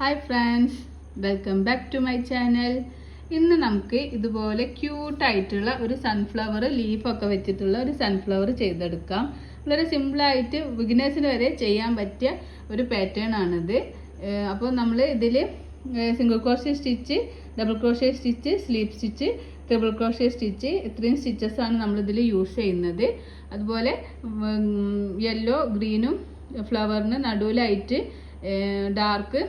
Hi friends, welcome back to my channel. ഇന്ന് നമുക്ക് ഇതുപോലെ ക്യൂട്ടായിട്ടുള്ള ഒരു സൺഫ്ലവർ ലീഫൊക്കെ വെച്ചിട്ടുള്ള ഒരു സൺഫ്ലവർ ചെയ്തെടുക്കാം. വളരെ സിമ്പിളായിട്ട് ബിഗിനേഴ്സിന് വരെ ചെയ്യാൻ പറ്റിയ ഒരു പാറ്റേൺ ആണിത്. അപ്പോൾ നമ്മൾ ഇതിൽ single crochet stitch, double crochet stitch, sleep stitch, triple crochet stitch, ഇത്രയും സ്റ്റിച്ചസാണ് നമ്മളിതിൽ യൂസ് ചെയ്യുന്നത്. അതുപോലെ യെല്ലോ ഗ്രീനും ഫ്ലവറിന് നടുവിലായിട്ട് ഡാർക്ക്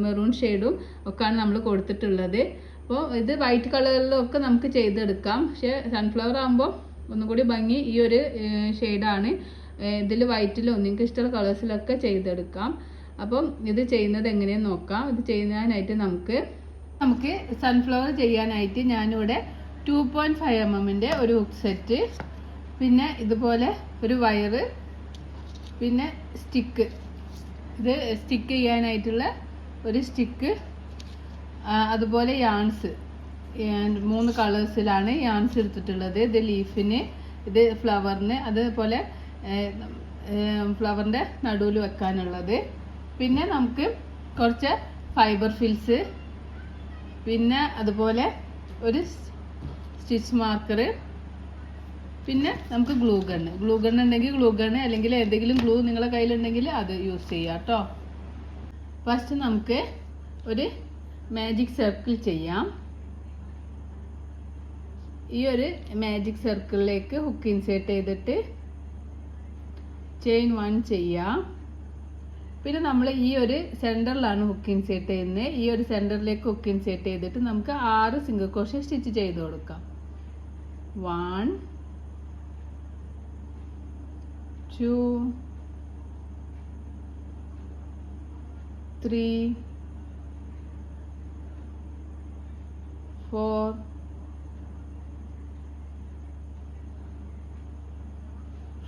മെറൂൺ ഷെയ്ഡും ഒക്കെയാണ് നമ്മൾ കൊടുത്തിട്ടുള്ളത്. അപ്പോൾ ഇത് വൈറ്റ് കളറിലൊക്കെ നമുക്ക് ചെയ്തെടുക്കാം. പക്ഷേ സൺഫ്ലവർ ആകുമ്പോൾ ഒന്നും കൂടി ഭംഗി ഈ ഒരു ഷെയ്ഡാണ്. ഇതിൽ വൈറ്റിലും നിങ്ങൾക്ക് ഇഷ്ടമുള്ള കളേഴ്സിലൊക്കെ ചെയ്തെടുക്കാം. അപ്പം ഇത് ചെയ്യുന്നത് എങ്ങനെയെന്ന് നോക്കാം. ഇത് ചെയ്യാനായിട്ട് നമുക്ക് സൺഫ്ലവർ ചെയ്യാനായിട്ട് ഞാനിവിടെ 2.5 mm ഒരു ഹുക്ക് സെറ്റ്, പിന്നെ ഇതുപോലെ ഒരു വയറ്, പിന്നെ സ്റ്റിക്ക്, ഇത് സ്റ്റിക്ക് ചെയ്യാനായിട്ടുള്ള ഒരു സ്റ്റിക്ക്, അതുപോലെ യാൺസ് 3 കളേഴ്സിലാണ് യാൺസ് എടുത്തിട്ടുള്ളത്. ഇത് ലീഫിന്, ഇത് ഫ്ലവറിന്, അതുപോലെ ഫ്ലവറിൻ്റെ നടുവിൽ വെക്കാനുള്ളത്. പിന്നെ നമുക്ക് കുറച്ച് ഫൈബർ ഫിൽസ്, പിന്നെ അതുപോലെ ഒരു സ്റ്റിച്ച് മാർക്കർ, പിന്നെ നമുക്ക് ഗ്ലൂ ഗൺ ഉണ്ടെങ്കിൽ ഗ്ലൂ ഗണ്ണ്, അല്ലെങ്കിൽ എന്തെങ്കിലും ഗ്ലൂ നിങ്ങളുടെ കയ്യിലുണ്ടെങ്കിൽ അത് യൂസ് ചെയ്യാം കേട്ടോ. ഫസ്റ്റ് നമുക്ക് ഒരു മാജിക് സർക്കിൾ ചെയ്യാം. ഈ ഒരു മാജിക് സർക്കിളിലേക്ക് ഹുക്ക് ഇൻസേർട്ട് ചെയ്തിട്ട് ചെയിൻ 1 ചെയ്യാം. പിന്നെ നമ്മൾ ഈ ഒരു സെൻറ്ററിലാണ് ഹുക്ക് ഇൻസേർട്ട് ചെയ്യുന്നത്. ഈ ഒരു സെൻറ്ററിലേക്ക് ഹുക്ക് ഇൻസേർട്ട് ചെയ്തിട്ട് നമുക്ക് 6 സിംഗിൾ ക്രോഷ്യ സ്റ്റിച്ച് ചെയ്ത് കൊടുക്കാം. 1 2 3 4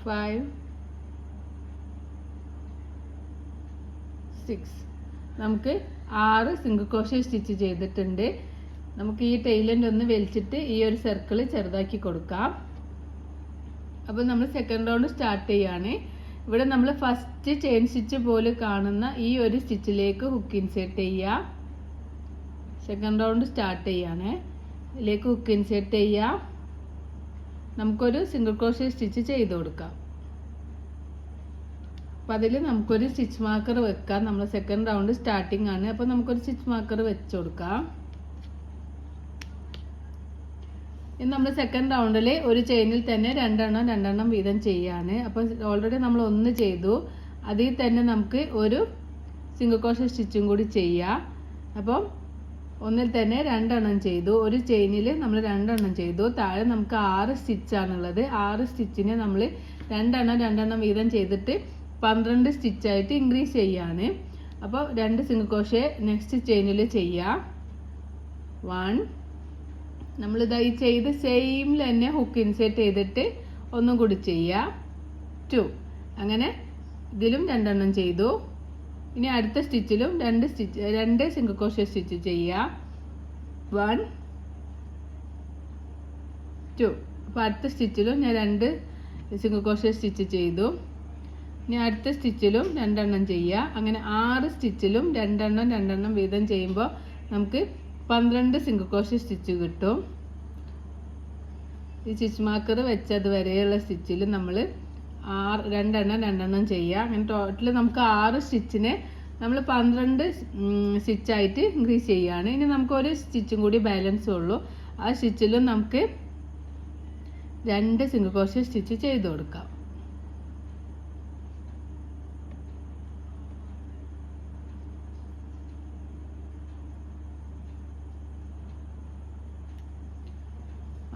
5 6 നമുക്ക് 6 സിംഗിൾ ക്രോഷ്യ സ്റ്റിച്ച് ചെയ്തിട്ടുണ്ട്. നമുക്ക് ഈ ടൈലൻ്റ് ഒന്ന് വലിച്ചിട്ട് ഈ ഒരു സർക്കിൾ ചെറുതാക്കി കൊടുക്കാം. അപ്പോൾ നമ്മൾ സെക്കൻഡ് റൗണ്ട് സ്റ്റാർട്ട് ചെയ്യാണ്. ഇവിടെ നമ്മൾ ഫസ്റ്റ് ചെയിൻ സ്റ്റിച്ച് പോലെ കാണുന്ന ഈ ഒരു സ്റ്റിച്ചിലേക്ക് ഹുക്ക് ഇൻസേർട്ട് ചെയ്യുക. സെക്കൻഡ് റൗണ്ട് സ്റ്റാർട്ട് ചെയ്യാണ്. ഇതിലേക്ക് ഹുക്ക് ഇൻസേർട്ട് ചെയ്യുക. നമുക്കൊരു സിംഗിൾ ക്രോഷ്യ സ്റ്റിച്ച് ചെയ്ത് കൊടുക്കാം. അപ്പോൾ അതിൽ നമുക്കൊരു സ്റ്റിച്ച് മാർക്കർ വെക്കാം. നമ്മൾ സെക്കൻഡ് റൗണ്ട് സ്റ്റാർട്ടിംഗ് ആണ്. അപ്പോൾ നമുക്കൊരു സ്റ്റിച്ച് മാർക്കർ വെച്ച് കൊടുക്കാം. ഇനി നമ്മൾ സെക്കൻഡ് റൗണ്ടിൽ ഒരു ചെയിനിൽ തന്നെ രണ്ടെണ്ണം വീതം ചെയ്യാണ്. അപ്പോൾ ഓൾറെഡി നമ്മൾ 1 ചെയ്തു. അതിൽ തന്നെ നമുക്ക് ഒരു സിംഗിൾ ക്രോഷ്യ സ്റ്റിച്ചും കൂടി ചെയ്യാം. അപ്പം ഒന്നിൽ തന്നെ 2 ചെയ്തു. ഒരു ചെയിനിൽ നമ്മൾ 2 ചെയ്തു. താഴെ നമുക്ക് 6 സ്റ്റിച്ചാണുള്ളത്. 6 സ്റ്റിച്ചിനെ നമ്മൾ 2 വീതം ചെയ്തിട്ട് 12 സ്റ്റിച്ചായിട്ട് ഇൻക്രീസ് ചെയ്യാണ്. അപ്പോൾ 2 സിംഗിൾ ക്രോഷ്യ നെക്സ്റ്റ് ചെയിനിൽ ചെയ്യാം. 1 നമ്മളിതാ ഈ ചെയ്ത് സെയിമിൽ തന്നെ ഹുക്ക് ഇൻസേർട്ട് ചെയ്തിട്ട് ഒന്നും കൂടി ചെയ്യാം. 2 അങ്ങനെ ഇതിലും 2 ചെയ്തു. ഇനി അടുത്ത സ്റ്റിച്ചിലും 2 സിംഗിൾ ക്രോഷ്യ സ്റ്റിച്ച് ചെയ്യാം. 1 2 അപ്പോൾ അടുത്ത സ്റ്റിച്ചിലും ഞാൻ 2 സിംഗിൾ ക്രോഷ്യ സ്റ്റിച്ച് ചെയ്തു. ഇനി അടുത്ത സ്റ്റിച്ചിലും 2 ചെയ്യുക. അങ്ങനെ 6 സ്റ്റിച്ചിലും 2 വീതം ചെയ്യുമ്പോൾ നമുക്ക് 12 സിംഗിൾ ക്രോഷ്യ സ്റ്റിച്ച് കിട്ടും. ഈ സ്റ്റിച്ച് മാർക്കർ വെച്ചത് വരെയുള്ള സ്റ്റിച്ചിൽ നമ്മൾ 2 ചെയ്യുക. അങ്ങനെ ടോട്ടൽ നമുക്ക് 6 സ്റ്റിച്ചിനെ നമ്മൾ 12 സ്റ്റിച്ചായിട്ട് ഇൻക്രീസ് ചെയ്യുകയാണ്. ഇനി നമുക്ക് ഒരു സ്റ്റിച്ചും കൂടി ബാലൻസ് ഉള്ളൂ. ആ സ്റ്റിച്ചിലും നമുക്ക് 2 സിംഗിൾ ക്രോഷ്യ സ്റ്റിച്ച് ചെയ്ത് കൊടുക്കാം.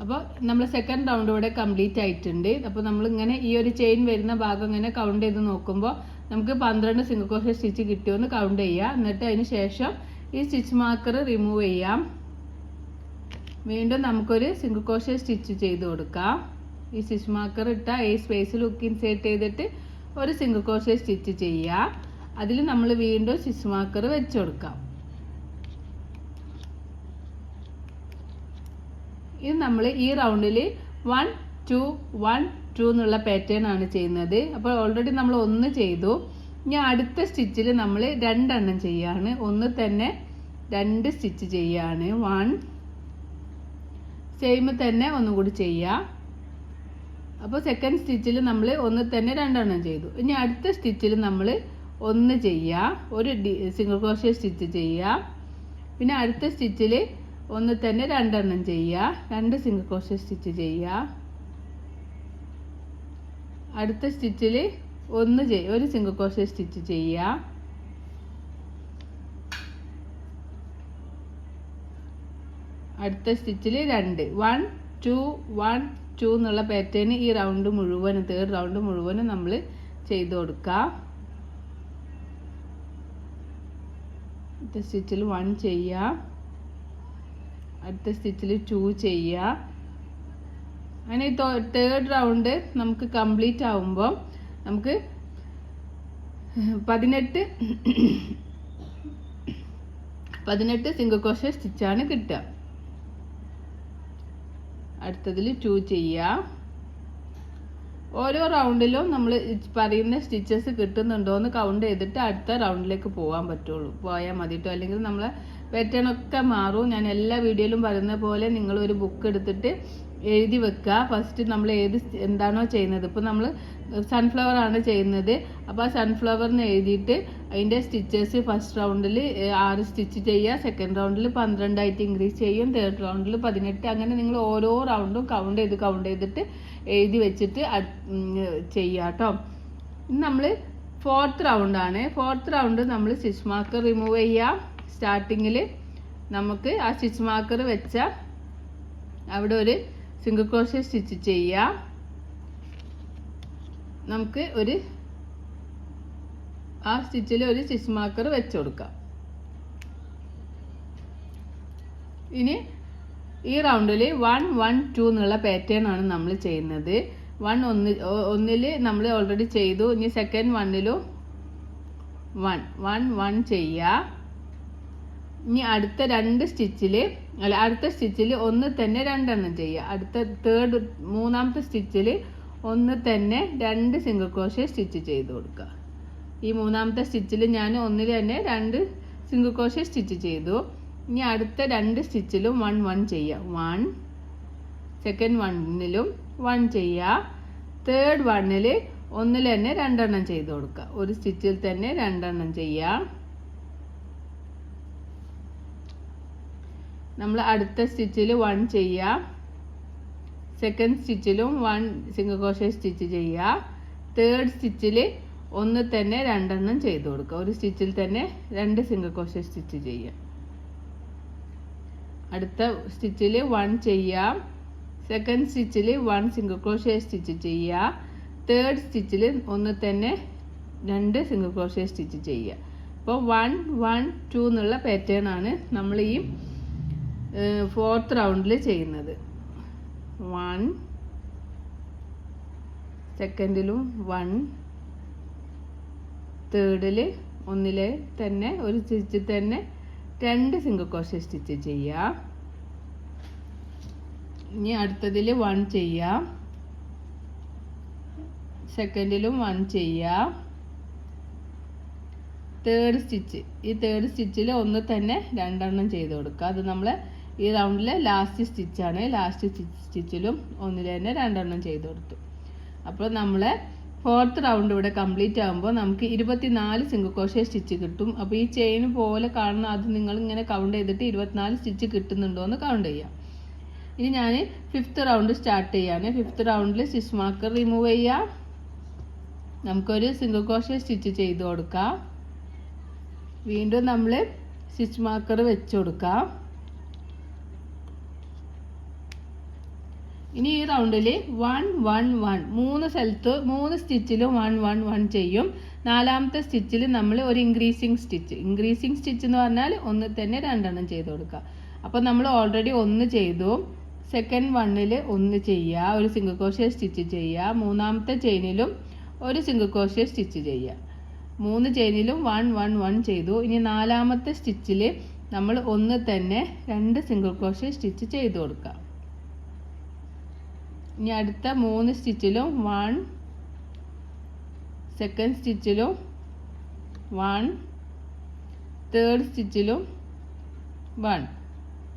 അപ്പോൾ നമ്മൾ സെക്കൻഡ് റൗണ്ട് ഇവിടെ കംപ്ലീറ്റ് ആയിട്ടുണ്ട്. അപ്പോൾ നമ്മളിങ്ങനെ ഈ ഒരു ചെയിൻ വരുന്ന ഭാഗം ഇങ്ങനെ കൗണ്ട് ചെയ്ത് നോക്കുമ്പോൾ നമുക്ക് 12 സിംഗിൾ ക്രോഷ്യ സ്റ്റിച്ച് കിട്ടുമെന്ന് കൗണ്ട് ചെയ്യാം. എന്നിട്ട് അതിന് ശേഷം ഈ സ്റ്റിച്ച് മാർക്കർ റിമൂവ് ചെയ്യാം. വീണ്ടും നമുക്കൊരു സിംഗിൾ ക്രോഷ്യ സ്റ്റിച്ച് ചെയ്ത് കൊടുക്കാം. ഈ സ്റ്റിച്ച് മാർക്കർ ഇട്ട ഈ സ്പേസിൽ ഹുക്ക് ഇൻസേർട്ട് ചെയ്തിട്ട് ഒരു സിംഗിൾ ക്രോഷ്യ സ്റ്റിച്ച് ചെയ്യുക. അതിൽ നമ്മൾ വീണ്ടും സ്റ്റിച്ച് മാർക്കർ വെച്ച് കൊടുക്കാം. ഇത് നമ്മൾ ഈ റൗണ്ടിൽ 1 2 1 2 എന്നുള്ള പാറ്റേൺ ആണ് ചെയ്യുന്നത്. അപ്പോൾ ഓൾറെഡി നമ്മൾ 1 ചെയ്തു. ഇനി അടുത്ത സ്റ്റിച്ചിൽ നമ്മൾ രണ്ടെണ്ണം ചെയ്യാണ്. ഒന്ന് തന്നെ 2 സ്റ്റിച്ച് ചെയ്യാണ്. 1 സെയിം തന്നെ ഒന്നും കൂടി ചെയ്യാം. അപ്പോൾ സെക്കൻഡ് സ്റ്റിച്ചിൽ നമ്മൾ ഒന്ന് തന്നെ രണ്ടെണ്ണം ചെയ്തു. ഇനി അടുത്ത സ്റ്റിച്ചിൽ നമ്മൾ ഒന്ന് ചെയ്യുക, ഒരു സിംഗിൾ ക്രോഷ്യ സ്റ്റിച്ച് ചെയ്യുക. പിന്നെ അടുത്ത സ്റ്റിച്ചിൽ ഒന്ന് തന്നെ രണ്ടെണ്ണം ചെയ്യുക, 2 സിംഗിൾ ക്രോഷ്യ സ്റ്റിച്ച് ചെയ്യുക. അടുത്ത സ്റ്റിച്ചിൽ ഒരു സിംഗിൾ ക്രോഷ്യ സ്റ്റിച്ച് ചെയ്യുക. അടുത്ത സ്റ്റിച്ചിൽ 2 1 2 1 2 എന്നുള്ള പാറ്റേൺ ഈ റൗണ്ട് മുഴുവനും, തേർഡ് റൗണ്ട് മുഴുവനും നമ്മൾ ചെയ്ത് കൊടുക്കാം. അടുത്ത സ്റ്റിച്ചിൽ 1 ചെയ്യുക, അടുത്ത സ്റ്റിച്ചിൽ 2 ചെയ്യുക. അങ്ങനെ തേർഡ് റൗണ്ട് നമുക്ക് കംപ്ലീറ്റ് ആവുമ്പോൾ നമുക്ക് 18 സിംഗിൾ ക്രോഷ്യ സ്റ്റിച്ചാണ് കിട്ടുക. അടുത്തതിൽ 2 ചെയ്യുക. ഓരോ റൗണ്ടിലും നമ്മൾ പറയുന്ന സ്റ്റിച്ചസ് കിട്ടുന്നുണ്ടോ എന്ന് കൗണ്ട് ചെയ്തിട്ട് അടുത്ത റൗണ്ടിലേക്ക് പോകാൻ പോയാൽ മതി കേട്ടോ. അല്ലെങ്കിൽ നമ്മളെ പാറ്റേൺ ഒക്കെ മാറും. ഞാൻ എല്ലാ വീഡിയോയിലും പറയുന്ന പോലെ നിങ്ങൾ ഒരു ബുക്ക് എടുത്തിട്ട് എഴുതി വെക്കുക. ഫസ്റ്റ് നമ്മൾ എന്താണോ ചെയ്യുന്നത്, ഇപ്പോൾ നമ്മൾ സൺഫ്ലവർ ആണ് ചെയ്യുന്നത്, അപ്പോൾ ആ സൺഫ്ലവറിന് എഴുതിയിട്ട് അതിൻ്റെ സ്റ്റിച്ചസ് ഫസ്റ്റ് റൗണ്ടിൽ 6 സ്റ്റിച്ച് ചെയ്യുക, സെക്കൻഡ് റൗണ്ടിൽ 12 ആയിട്ട് ഇൻക്രീസ് ചെയ്യും, തേർഡ് റൗണ്ടിൽ 18. അങ്ങനെ നിങ്ങൾ ഓരോ റൗണ്ടും കൗണ്ട് ചെയ്തിട്ട് എഴുതി വെച്ചിട്ട് ചെയ്യുക കേട്ടോ. ഇനി നമ്മൾ ഫോർത്ത് റൗണ്ടാണ്. ഫോർത്ത് റൗണ്ട് നമ്മൾ സ്റ്റിച്ച് മാർക്കർ റിമൂവ് ചെയ്യുക. സ്റ്റാർട്ടിങ്ങിൽ നമുക്ക് ആ സ്റ്റിച്ച് മാർക്കർ വെച്ച അവിടെ ഒരു സിംഗിൾ ക്രോഷ്യ സ്റ്റിച്ച് ചെയ്യുക. നമുക്ക് ആ സ്റ്റിച്ചിൽ ഒരു സ്റ്റിച്ച് മാർക്കർ വെച്ച് കൊടുക്കാം. ഇനി ഈ റൗണ്ടിൽ 1 1 2 എന്നുള്ള പാറ്റേൺ ആണ് നമ്മൾ ചെയ്യുന്നത്. 1 നമ്മൾ ഓൾറെഡി ചെയ്തു. ഇനി സെക്കൻഡ് 1ലും 1 1 1 ചെയ്യുക. ഇനി അടുത്ത അടുത്ത സ്റ്റിച്ചിൽ ഒന്ന് തന്നെ രണ്ടെണ്ണം ചെയ്യുക. അടുത്ത മൂന്നാമത്തെ സ്റ്റിച്ചിൽ ഒന്ന് തന്നെ 2 സിംഗിൾ ക്രോഷ്യ സ്റ്റിച്ച് ചെയ്ത് കൊടുക്കുക. ഈ മൂന്നാമത്തെ സ്റ്റിച്ചിൽ ഞാൻ ഒന്നിൽ തന്നെ 2 സിംഗിൾ ക്രോഷ്യ സ്റ്റിച്ച് ചെയ്തു. ഇനി അടുത്ത 2 സ്റ്റിച്ചിലും 1 1 ചെയ്യുക. 1 സെക്കൻഡ് 1ലും 1 ചെയ്യുക. തേർഡ് 1ൽ ഒന്നിൽ തന്നെ രണ്ടെണ്ണം ചെയ്ത് കൊടുക്കുക. ഒരു സ്റ്റിച്ചിൽ തന്നെ രണ്ടെണ്ണം ചെയ്യുക. നമ്മൾ അടുത്ത സ്റ്റിച്ചിൽ 1 ചെയ്യുക. സെക്കൻഡ് സ്റ്റിച്ചിലും 1 സിംഗിൾ ക്രോഷ്യ സ്റ്റിച്ച് ചെയ്യുക. തേർഡ് സ്റ്റിച്ചിൽ ഒന്ന് തന്നെ രണ്ടെണ്ണം ചെയ്ത് കൊടുക്കുക. ഒരു സ്റ്റിച്ചിൽ തന്നെ 2 സിംഗിൾ ക്രോഷ്യ സ്റ്റിച്ച് ചെയ്യുക. അടുത്ത സ്റ്റിച്ചിൽ 1 ചെയ്യുക. സെക്കൻഡ് സ്റ്റിച്ചിൽ 1 സിംഗിൾ ക്രോഷ്യ സ്റ്റിച്ച് ചെയ്യുക. തേർഡ് സ്റ്റിച്ചിൽ ഒന്ന് തന്നെ 2 സിംഗിൾ ക്രോഷ്യ സ്റ്റിച്ച് ചെയ്യുക. അപ്പോൾ 1 1 2 എന്നുള്ള പാറ്റേൺ ആണ് നമ്മൾ ഈ ഫോർത്ത് റൗണ്ടിൽ ചെയ്യുന്നത്. 1 സെക്കൻഡിലും 1 തേർഡിൽ ഒന്നിലെ തന്നെ ഒരു സ്റ്റിച്ചിൽ തന്നെ 2 സിംഗിൾ ക്രോഷ്യ സ്റ്റിച്ച് ചെയ്യുക. ഇനി അടുത്തതിൽ 1 ചെയ്യുക. സെക്കൻഡിലും 1 ചെയ്യുക. തേർഡ് സ്റ്റിച്ചിൽ ഒന്ന് തന്നെ രണ്ടെണ്ണം ചെയ്ത് കൊടുക്കുക. അത് നമ്മൾ ഈ റൗണ്ടിലെ ലാസ്റ്റ് സ്റ്റിച്ചാണ്. ലാസ്റ്റ് സ്റ്റിച്ചിലും ഒന്നിൽ തന്നെ രണ്ടെണ്ണം ചെയ്ത് കൊടുത്തു. അപ്പോൾ നമ്മൾ ഫോർത്ത് റൗണ്ട് ഇവിടെ കംപ്ലീറ്റ് ആകുമ്പോൾ നമുക്ക് 24 സിംഗിൾ ക്രോഷ്യ സ്റ്റിച്ച് കിട്ടും. അപ്പോൾ ഈ ചെയിൻ പോലെ കാണുന്ന അത് നിങ്ങൾ ഇങ്ങനെ കൗണ്ട് ചെയ്തിട്ട് 24 സ്റ്റിച്ച് കിട്ടുന്നുണ്ടോ എന്ന് കൗണ്ട് ചെയ്യാം. ഇനി ഞാൻ ഫിഫ്ത്ത് റൗണ്ട് സ്റ്റാർട്ട് ചെയ്യാണ്. ഫിഫ്ത്ത് റൗണ്ടിൽ സ്റ്റിച്ച് മാർക്കർ റിമൂവ് ചെയ്യാം. നമുക്കൊരു സിംഗിൾ ക്രോഷ്യ സ്റ്റിച്ച് ചെയ്ത് കൊടുക്കാം. വീണ്ടും നമ്മൾ സ്റ്റിച്ച് മാർക്കർ വെച്ച് കൊടുക്കാം. ഇനി ഈ റൗണ്ടിൽ 1 1 1 3 സ്റ്റിച്ചിലും 1 1 1 ചെയ്യും. നാലാമത്തെ സ്റ്റിച്ചിൽ നമ്മൾ ഒരു ഇൻക്രീസിങ് സ്റ്റിച്ച് എന്ന് പറഞ്ഞാൽ ഒന്ന് തന്നെ രണ്ടെണ്ണം ചെയ്ത് കൊടുക്കുക. അപ്പോൾ നമ്മൾ ഓൾറെഡി 1 ചെയ്തു. സെക്കൻഡ് 1ൽ 1 ചെയ്യുക, ഒരു സിംഗിൾ ക്രോഷ്യ സ്റ്റിച്ച് ചെയ്യുക. മൂന്നാമത്തെ ചെയിനിലും ഒരു സിംഗിൾ ക്രോഷ്യ സ്റ്റിച്ച് ചെയ്യുക. 3 ചെയിനിലും 1 1 1 ചെയ്തു. ഇനി നാലാമത്തെ സ്റ്റിച്ചിൽ നമ്മൾ ഒന്ന് തന്നെ 2 സിംഗിൾ ക്രോഷ്യ സ്റ്റിച്ച് ചെയ്ത് കൊടുക്കുക. ഇനി അടുത്ത 3 സ്റ്റിച്ചിലും 1 സെക്കൻഡ് സ്റ്റിച്ചിലും 1, തേർഡ് സ്റ്റിച്ചിലും 1,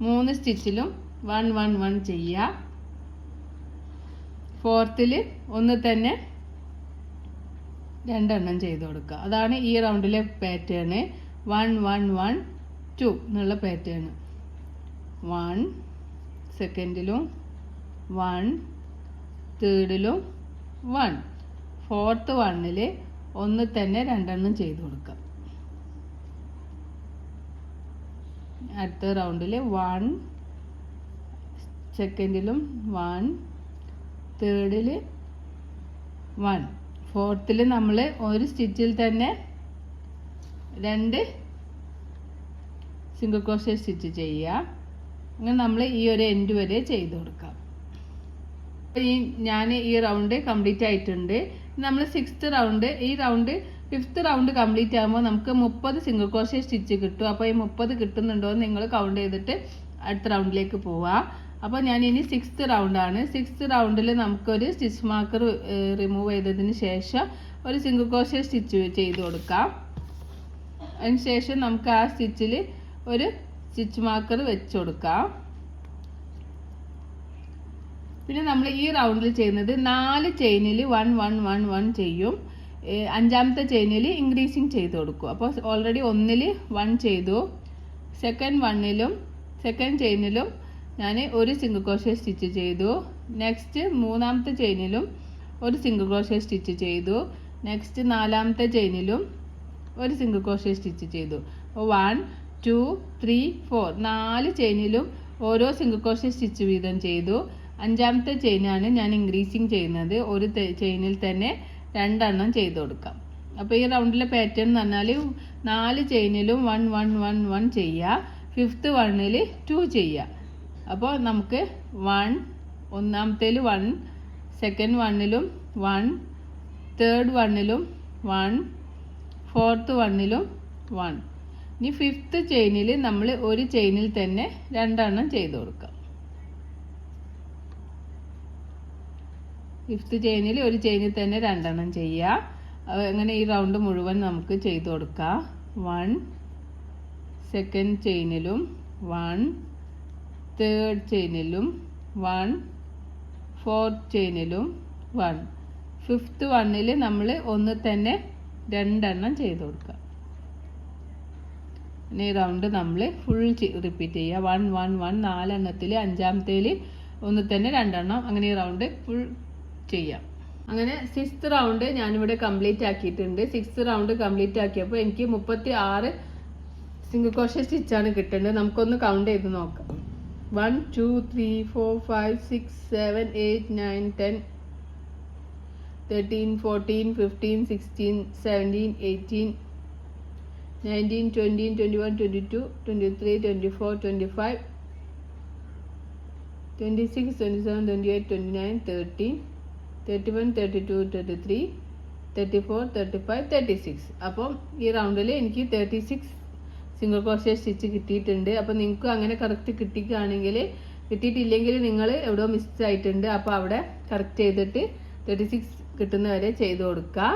3 സ്റ്റിച്ചിലും 1 1 1 ചെയ്യുക. ഫോർത്തിൽ ഒന്ന് തന്നെ 2 എണ്ണം ചെയ്ത് കൊടുക്കുക. അതാണ് ഈ റൗണ്ടിലെ പാറ്റേൺ. 1 1 1 2 എന്നുള്ള പാറ്റേൺ. 1 സെക്കൻഡിലും 1, തേർഡിലും 1, ഫോർത്ത് 1ൽ ഒന്ന് തന്നെ 2 എണ്ണം ചെയ്ത് കൊടുക്കുക. അടുത്ത റൗണ്ടിൽ 1 സെക്കൻഡിലും 1, തേർഡിൽ 1, ഫോർത്തിൽ നമ്മൾ ഒരു സ്റ്റിച്ചിൽ തന്നെ 2 സിംഗിൾ ക്രോഷേ സ്റ്റിച്ച് ചെയ്യുക. അങ്ങനെ നമ്മൾ ഈ ഒരു എൻഡ് വരെ ചെയ്ത് കൊടുക്കാം. ഞാൻ ഈ റൗണ്ട് കംപ്ലീറ്റ് ആയിട്ടുണ്ട്. നമ്മൾ 6th റൗണ്ട്, ഈ റൗണ്ട് 5th റൗണ്ട് കംപ്ലീറ്റ് ആകുമ്പോൾ നമുക്ക് 30 സിംഗിൾ ക്രോഷേ സ്റ്റിച്ച് കിട്ടും. അപ്പോൾ ഈ 30 കിട്ടുന്നുണ്ടോ എന്ന് നിങ്ങൾ കൗണ്ട് ചെയ്തിട്ട് അടുത്ത റൗണ്ടിലേക്ക് പോവാം. അപ്പോൾ ഞാൻ ഇനി 6th റൗണ്ടാണ്. 6th റൗണ്ടിൽ നമുക്കൊരു സ്റ്റിച്ച് മാർക്കർ റിമൂവ് ചെയ്തതിന് ശേഷം ഒരു സിംഗിൾ ക്രോഷേ സ്റ്റിച്ച് ചെയ്ത് കൊടുക്കാം. അതിന് ശേഷം നമുക്ക് ആ സ്റ്റിച്ചിൽ ഒരു സ്റ്റിച്ച് മാർക്കർ വെച്ച് കൊടുക്കാം. പിന്നെ നമ്മൾ ഈ റൗണ്ടിൽ ചെയ്യുന്നത് 4 ചെയിനിൽ 1 1 1 1 ചെയ്യും. 5ാമത്തെ ചെയിനിൽ ഇൻക്രീസിങ് ചെയ്ത് കൊടുക്കും. അപ്പോൾ ഓൾറെഡി 1ൽ 1 ചെയ്തു. സെക്കൻഡ് 1ലും സെക്കൻഡ് ചെയിനിലും ഞാൻ ഒരു സിംഗിൾ ക്രോഷേ സ്റ്റിച്ച് ചെയ്തു. നെക്സ്റ്റ് 3ാമത്തെ ചെയിനിലും ഒരു സിംഗിൾ ക്രോഷേ സ്റ്റിച്ച് ചെയ്തു. നെക്സ്റ്റ് 4ാമത്തെ ചെയിനിലും ഒരു സിംഗിൾ ക്രോഷേ സ്റ്റിച്ച് ചെയ്തു. 1 2 3 4 4 ചെയിനിലും ഓരോ സിംഗിൾ ക്രോഷേ സ്റ്റിച്ച് വീതം ചെയ്തു. 5ാമത്തെ ചെയിനാണ് ഞാൻ ഇൻക്രീസിങ് ചെയ്യുന്നത്. ഒരു ചെയിനിൽ തന്നെ 2 എണ്ണം ചെയ്ത് കൊടുക്കാം. അപ്പോൾ ഈ റൗണ്ടിലെ പാറ്റേൺ എന്ന് പറഞ്ഞാൽ 4 ചെയിനിലും 1 1 1 1 ചെയ്യുക. 5th 1ൽ 2 ചെയ്യുക. അപ്പോൾ നമുക്ക് 1, ഒന്നാമത്തേൽ 1, സെക്കൻഡ് 1ലും 1, തേർഡ് 1ലും 1, ഫോർത്ത് 1ലും 1. ഇനി 5th ചെയിനിൽ നമ്മൾ ഒരു ചെയിനിൽ തന്നെ 2 എണ്ണം ചെയ്ത് കൊടുക്കാം. 5th ചെയിനിൽ ഒരു ചെയിനിൽ തന്നെ 2 എണ്ണം ചെയ്യുക. അങ്ങനെ ഈ റൗണ്ട് മുഴുവൻ നമുക്ക് ചെയ്ത് കൊടുക്കാം. 1 സെക്കൻഡ് ചെയിനിലും 1, തേർഡ് ചെയിനിലും 1, ഫോർത്ത് ചെയിനിലും 1. 5th 1ൽ നമ്മൾ ഒന്ന് തന്നെ 2 എണ്ണം ചെയ്ത് കൊടുക്കുക. ഈ റൗണ്ട് നമ്മൾ ഫുൾ റിപ്പീറ്റ് ചെയ്യുക. 1 1 1 4 എണ്ണത്തിൽ 5ാമത്തേൽ ഒന്ന് തന്നെ 2 എണ്ണം. അങ്ങനെ ഈ റൗണ്ട് ഫുൾ ചെയ്യാം. അങ്ങനെ 6th റൗണ്ട് ഞാനിവിടെ കംപ്ലീറ്റ് ആക്കിയിട്ടുണ്ട്. 6th റൗണ്ട് കംപ്ലീറ്റ് ആക്കിയപ്പോൾ എനിക്ക് 36 സിംഗിൾ ക്രോഷേ സ്റ്റിച്ചാണ് കിട്ടേണ്ടത്. നമുക്കൊന്ന് കൗണ്ട് ചെയ്ത് നോക്കാം. 1 2 3 4 5 6 7 8 9 10 13 14 15 16 17 18 19 20 21 22 23 24 25 26 27 28 29 30 31 32 33 34 35 36. അപ്പം ഈ റൗണ്ടിൽ എനിക്ക് 36 സിംഗിൾ ക്രോഷേ സ്റ്റിച്ച് കിട്ടിയിട്ടുണ്ട്. അപ്പോൾ നിങ്ങൾക്ക് അങ്ങനെ കറക്റ്റ് കിട്ടിക്കുകയാണെങ്കിൽ, കിട്ടിയിട്ടില്ലെങ്കിൽ നിങ്ങൾ എവിടെയോ മിസ് ആയിട്ടുണ്ട്. അപ്പോൾ അവിടെ കറക്റ്റ് ചെയ്തിട്ട് 36 കിട്ടുന്നവരെ ചെയ്ത് കൊടുക്കുക.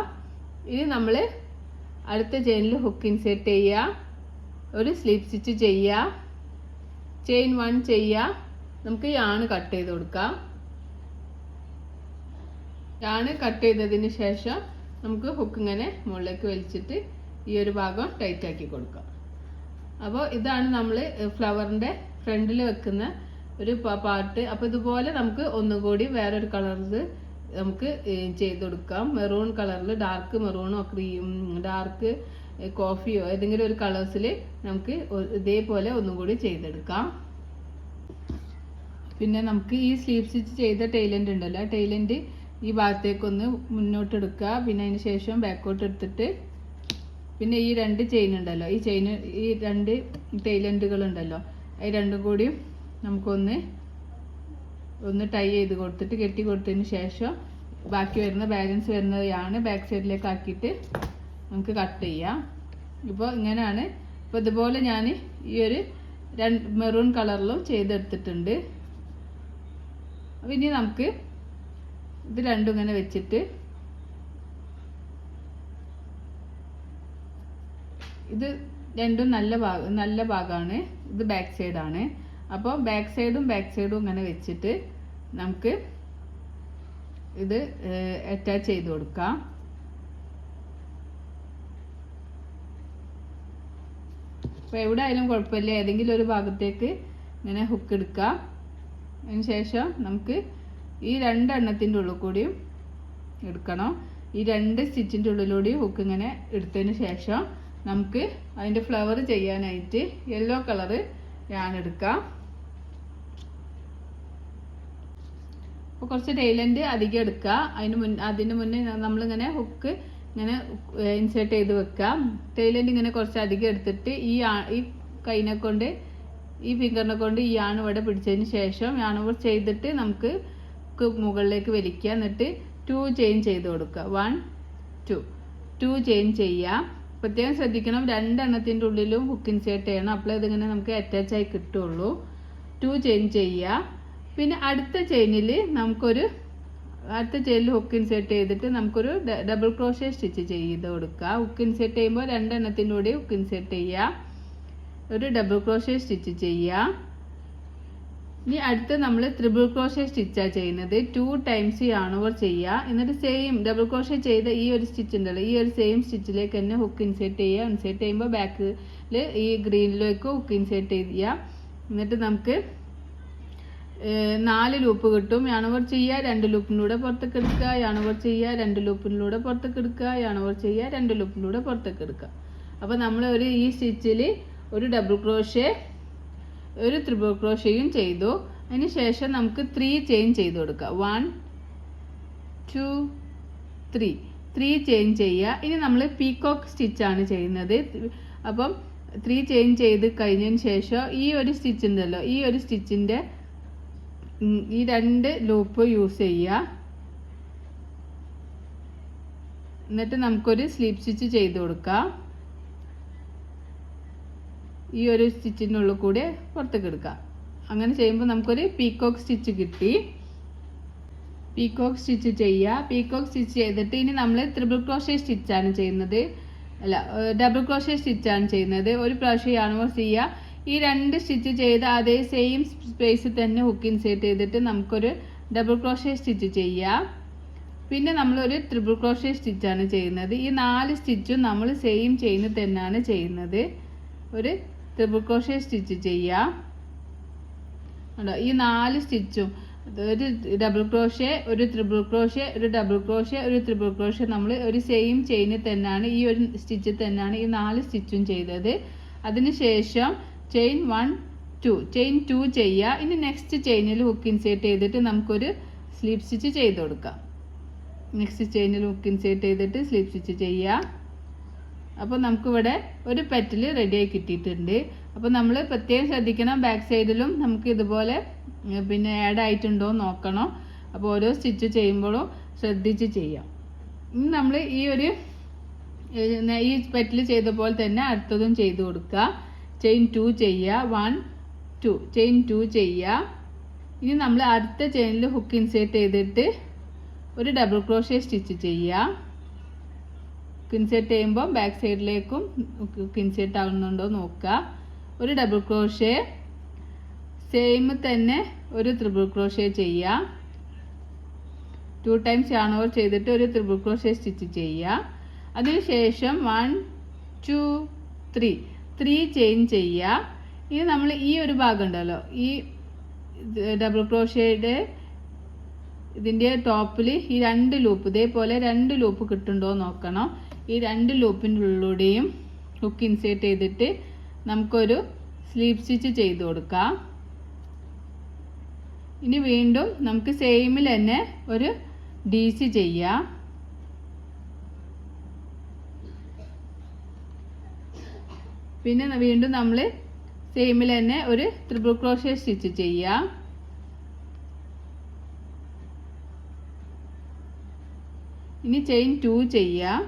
ഇനി നമ്മൾ അടുത്ത ചെയിനിൽ ഹുക്ക് ഇൻസേർട്ട് ചെയ്യുക, ഒരു സ്ലിപ്പ് സ്റ്റിച്ച് ചെയ്യുക, ചെയിൻ 1 ചെയ്യുക. നമുക്ക് യാണ് കട്ട് ചെയ്ത് കൊടുക്കാം. യാണ് കട്ട് ചെയ്തതിന് ശേഷം നമുക്ക് ഹുക്ക് ഇങ്ങനെ മുകളിലേക്ക് വലിച്ചിട്ട് ഈ ഒരു ഭാഗം ടൈറ്റ് ആക്കി കൊടുക്കാം. അപ്പോൾ ഇതാണ് നമ്മൾ ഫ്ലവറിൻ്റെ ഫ്രണ്ടിൽ വെക്കുന്ന ഒരു പാർട്ട്. അപ്പോൾ ഇതുപോലെ നമുക്ക് ഒന്നുകൂടി വേറൊരു കളറിൽ നമുക്ക് ചെയ്ത് കൊടുക്കാം. മെറൂൺ കളറിൽ, ഡാർക്ക് മെറൂണോ ക്രീം ഡാർക്ക് കോഫിയോ ഏതെങ്കിലും ഒരു കളേഴ്സിൽ നമുക്ക് ഇതേപോലെ ഒന്നും കൂടി ചെയ്തെടുക്കാം. പിന്നെ നമുക്ക് ഈ സ്ലീവ് സ്റ്റിച്ച് ചെയ്ത ടൈലൻഡ് ഉണ്ടല്ലോ, ആ ടൈലൻഡ് ഈ ഭാഗത്തേക്കൊന്ന് മുന്നോട്ട് എടുക്കുക. പിന്നെ അതിന് ശേഷം ബാക്കോട്ട് എടുത്തിട്ട് പിന്നെ ഈ 2 ചെയിൻ ഉണ്ടല്ലോ, ഈ 2 ടൈലൻഡുകൾ ഉണ്ടല്ലോ, ഈ രണ്ടും കൂടി നമുക്കൊന്ന് ടൈ ചെയ്ത് കൊടുത്തിട്ട് കെട്ടി കൊടുത്തതിന് ശേഷം ബാക്കി വരുന്ന ബാലൻസ് വരുന്നതാണ് ബാക്ക് സൈഡിലേക്ക് ആക്കിയിട്ട് നമുക്ക് കട്ട് ചെയ്യാം. ഇപ്പോൾ ഇങ്ങനെയാണ്. ഇപ്പോൾ ഇതുപോലെ ഞാൻ ഈ ഒരു മെറൂൺ കളറിലും ചെയ്തെടുത്തിട്ടുണ്ട്. അപ്പോൾ ഇനി നമുക്ക് ഇത് രണ്ടും ഇങ്ങനെ വെച്ചിട്ട് ഇത് രണ്ടും നല്ല ഭാഗമാണ്. ഇത് ബാക്ക് സൈഡാണ്. അപ്പോൾ ബാക്ക് സൈഡും ഇങ്ങനെ വെച്ചിട്ട് നമുക്ക് ഇത് അറ്റാച്ച് ചെയ്ത് കൊടുക്കാം. അപ്പോൾ എവിടെ ആയാലും കുഴപ്പമില്ല, ഏതെങ്കിലും ഒരു ഭാഗത്തേക്ക് ഇങ്ങനെ ഹുക്ക് എടുക്കുക. അതിന് ശേഷം നമുക്ക് ഈ രണ്ടെണ്ണത്തിൻ്റെ ഉള്ളിൽ കൂടിയും എടുക്കണം. ഈ 2 സ്റ്റിച്ചിൻ്റെ ഉള്ളിലൂടെയും ഹുക്ക് ഇങ്ങനെ എടുത്തതിന് ശേഷം നമുക്ക് അതിൻ്റെ ഫ്ലവർ ചെയ്യാനായിട്ട് യെല്ലോ കളറ് ഞാൻ എടുക്കാം. അപ്പോൾ കുറച്ച് ടൈലൻഡ് അധികം എടുക്കുക. അതിന് മുന്നേ നമ്മളിങ്ങനെ ഹുക്ക് ഇങ്ങനെ ഇൻസേർട്ട് ചെയ്ത് വെക്കാം. ടൈലൻഡ് ഇങ്ങനെ കുറച്ച് അധികം എടുത്തിട്ട് ഈ കൈനെ കൊണ്ട് ഈ ഫിംഗറിനെ കൊണ്ട് ഈ യാണ് ഇവിടെ പിടിച്ചതിന് ശേഷം യാണ് ഇവിടെ ചെയ്തിട്ട് നമുക്ക് മുകളിലേക്ക് വലിക്കുക. എന്നിട്ട് 2 ചെയിൻ ചെയ്ത് കൊടുക്കുക. 1 2 ചെയിൻ ചെയ്യുക. പ്രത്യേകം ശ്രദ്ധിക്കണം, 2 എണ്ണത്തിൻ്റെ ഉള്ളിലും ഹുക്ക് ഇൻസേർട്ട് ചെയ്യണം. അപ്പോൾ ഇതിങ്ങനെ നമുക്ക് അറ്റാച്ച് ആയി കിട്ടുള്ളൂ. 2 ചെയിൻ ചെയ്യുക. പിന്നെ അടുത്ത ചെയിനിൽ ഹുക്ക് ഇൻസേർട്ട് ചെയ്തിട്ട് നമുക്കൊരു ഡബിൾ ക്രോഷേ സ്റ്റിച്ച് ചെയ്ത് കൊടുക്കുക. ഹുക്ക് ഇൻസേർട്ട് ചെയ്യുമ്പോൾ 2 എണ്ണത്തിൻ്റെ കൂടെ ഹുക്ക് ഇൻസേർട്ട് ചെയ്യുക, ഒരു ഡബിൾ ക്രോഷേ സ്റ്റിച്ച് ചെയ്യുക. ഇനി അടുത്ത് നമ്മൾ ത്രിബിൾ ക്രോഷേ സ്റ്റിച്ചാണ് ചെയ്യുന്നത്. 2 ടൈംസ് യാണ് ഓവർ ചെയ്യുക. എന്നിട്ട് സെയിം ഡബിൾ ക്രോഷേ ചെയ്ത ഈ ഒരു സ്റ്റിച്ച് ഉണ്ടല്ലോ, ഈ ഒരു സെയിം സ്റ്റിച്ചിലേക്ക് തന്നെ ഹുക്ക് ഇൻസേർട്ട് ചെയ്യുക. ഇൻസേർട്ട് ചെയ്യുമ്പോൾ ബാക്കിൽ ഈ ഗ്രീനിലേക്ക് ഹുക്ക് ഇൻസേർട്ട് ചെയ്യുക. എന്നിട്ട് നമുക്ക് 4 ലൂപ്പ് കിട്ടും. യാണ് ഓവർ ചെയ്യുക, 2 ലൂപ്പിലൂടെ പുറത്തേക്ക് എടുക്കുക, യാണ് ഓവർ ചെയ്യുക, 2 ലൂപ്പിലൂടെ പുറത്തേക്ക് എടുക്കുക, യാണ് ഓവർ ചെയ്യുക, 2 ലൂപ്പിലൂടെ പുറത്തേക്ക് എടുക്കുക. അപ്പോൾ നമ്മൾ ഈ സ്റ്റിച്ചിൽ ഒരു ഡബിൾ ക്രോഷേ ഒരു ത്രിബിൾ ക്രോഷയും ചെയ്തു. അതിന് ശേഷം നമുക്ക് 3 ചെയിൻ ചെയ്ത് കൊടുക്കുക. 1 2 3 ചെയിൻ ചെയ്യുക. ഇനി നമ്മൾ പീകോക്ക് സ്റ്റിച്ചാണ് ചെയ്യുന്നത്. അപ്പം 3 ചെയിൻ ചെയ്ത് കഴിഞ്ഞതിന് ശേഷം ഈ ഒരു സ്റ്റിച്ച് ഉണ്ടല്ലോ, ഈ ഒരു സ്റ്റിച്ചിൻ്റെ ഈ 2 ലൂപ്പ് യൂസ് ചെയ്യുക. എന്നിട്ട് നമുക്കൊരു സ്ലീപ്പ് സ്റ്റിച്ച് ചെയ്ത് കൊടുക്കാം. ഈ ഒരു സ്റ്റിച്ചിൻ്റെ ഉള്ളിൽ കൂടെ പുറത്തേക്ക് എടുക്കാം. അങ്ങനെ ചെയ്യുമ്പോൾ നമുക്കൊരു പീകോക്ക് സ്റ്റിച്ച് കിട്ടി. പീകോക്ക് സ്റ്റിച്ച് ചെയ്യുക. പീകോക്ക് സ്റ്റിച്ച് ചെയ്തിട്ട് ഇനി നമ്മൾ ത്രിബിൾ ക്രോഷേ സ്റ്റിച്ചാണ് ചെയ്യുന്നത്, ഡബിൾ ക്രോഷേ സ്റ്റിച്ചാണ് ചെയ്യുന്നത്. ഒരു പ്രാവശ്യം യാണ് ഓവർ ചെയ്യുക. ഈ 2 സ്റ്റിച്ച് ചെയ്ത് അതേ സെയിം സ്പേസിൽ തന്നെ ഹുക്ക് ഇൻസേർട്ട് ചെയ്തിട്ട് നമുക്കൊരു ഡബിൾ ക്രോഷേ സ്റ്റിച്ച് ചെയ്യാം. പിന്നെ നമ്മളൊരു ത്രിബിൾ ക്രോഷേ സ്റ്റിച്ചാണ് ചെയ്യുന്നത്. ഈ 4 സ്റ്റിച്ചും നമ്മൾ സെയിം ചെയിനിൽ തന്നെയാണ് ചെയ്യുന്നത്. ഒരു ത്രിബിൾ ക്രോഷേ സ്റ്റിച്ച് ചെയ്യാം. ഈ 4 സ്റ്റിച്ചും ഒരു ഡബിൾ ക്രോഷേ, ഒരു ത്രിബിൾ ക്രോഷേ, ഒരു ഡബിൾ ക്രോഷേ, ഒരു ത്രിബിൾ ക്രോഷേ, നമ്മൾ ഒരു സെയിം ചെയിനിൽ തന്നെയാണ്, ഈ ഒരു സ്റ്റിച്ചിൽ തന്നെയാണ് ഈ 4 സ്റ്റിച്ചും ചെയ്തത്. അതിനുശേഷം ചെയിൻ 1 2 ചെയിൻ 2 ചെയ്യുക. ഇനി നെക്സ്റ്റ് ചെയിനിൽ ഹുക്ക് ഇൻസേർട്ട് ചെയ്തിട്ട് നമുക്കൊരു സ്ലീപ്പ് സ്റ്റിച്ച് ചെയ്ത് കൊടുക്കാം. നെക്സ്റ്റ് ചെയിനിൽ ഹുക്ക് ഇൻസേർട്ട് ചെയ്തിട്ട് സ്ലീപ്പ് സ്റ്റിച്ച് ചെയ്യുക. അപ്പോൾ നമുക്കിവിടെ ഒരു പെറ്റൽ റെഡിയായി കിട്ടിയിട്ടുണ്ട്. അപ്പോൾ നമ്മൾ പ്രത്യേകം ശ്രദ്ധിക്കണം, ബാക്ക് സൈഡിലും നമുക്ക് ഇതുപോലെ പിന്നെ ആഡ് ആയിട്ടുണ്ടോ എന്ന് നോക്കണം. അപ്പോൾ ഓരോ സ്റ്റിച്ച് ചെയ്യുമ്പോഴും ശ്രദ്ധിച്ച് ചെയ്യാം. ഇനി നമ്മൾ ഈ പെറ്റൽ ചെയ്ത പോലെ തന്നെ അടുത്തതും ചെയ്ത് കൊടുക്കുക. ചെയിൻ 2 ചെയ്യുക. 1 2 ചെയിൻ 2 ചെയ്യുക. ഇനി നമ്മൾ അടുത്ത ചെയിനിൽ ഹുക്ക് ഇൻസേർട്ട് ചെയ്തിട്ട് ഒരു ഡബിൾ ക്രോഷേ സ്റ്റിച്ച് ചെയ്യുക. ഹുക്ക് ഇൻസേർട്ട് ചെയ്യുമ്പോൾ ബാക്ക് സൈഡിലേക്കും ഹുക്ക് ഇൻസേർട്ട് ആവുന്നുണ്ടോ നോക്കുക. ഒരു ഡബിൾ ക്രോഷേ, സെയിം തന്നെ ഒരു ത്രിബിൾ ക്രോഷേ ചെയ്യുക. 2 ടൈംസ് യാണ് ഓവർ ചെയ്തിട്ട് ഒരു ത്രിബിൾ ക്രോഷേ സ്റ്റിച്ച് ചെയ്യുക. അതിനുശേഷം 1 2 3 ചെയിൻ ചെയ്യുക. ഇനി നമ്മൾ ഈ ഒരു ഭാഗം ഉണ്ടല്ലോ, ഈ ഡബിൾ ക്രോഷേയുടെ ഇതിൻ്റെ ടോപ്പിൽ ഈ 2 ലൂപ്പ്, ഇതേപോലെ 2 ലൂപ്പ് കിട്ടുന്നുണ്ടോ നോക്കണം. ഈ 2 ലൂപ്പിൻ്റെ ഉള്ളിലൂടെയും ഹുക്ക് ഇൻസേർട്ട് ചെയ്തിട്ട് നമുക്കൊരു സ്ലീപ്പ് സ്റ്റിച്ച് ചെയ്ത് കൊടുക്കാം. ഇനി വീണ്ടും നമുക്ക് സെയിമിൽ തന്നെ ഒരു DC ചെയ്യാം. പിന്നെ വീണ്ടും നമ്മൾ സെയിമിൽ തന്നെ ഒരു ത്രിബിൾ ക്രോഷേ സ്റ്റിച്ച് ചെയ്യാം. ഇനി ചെയിൻ 2 ചെയ്യാം.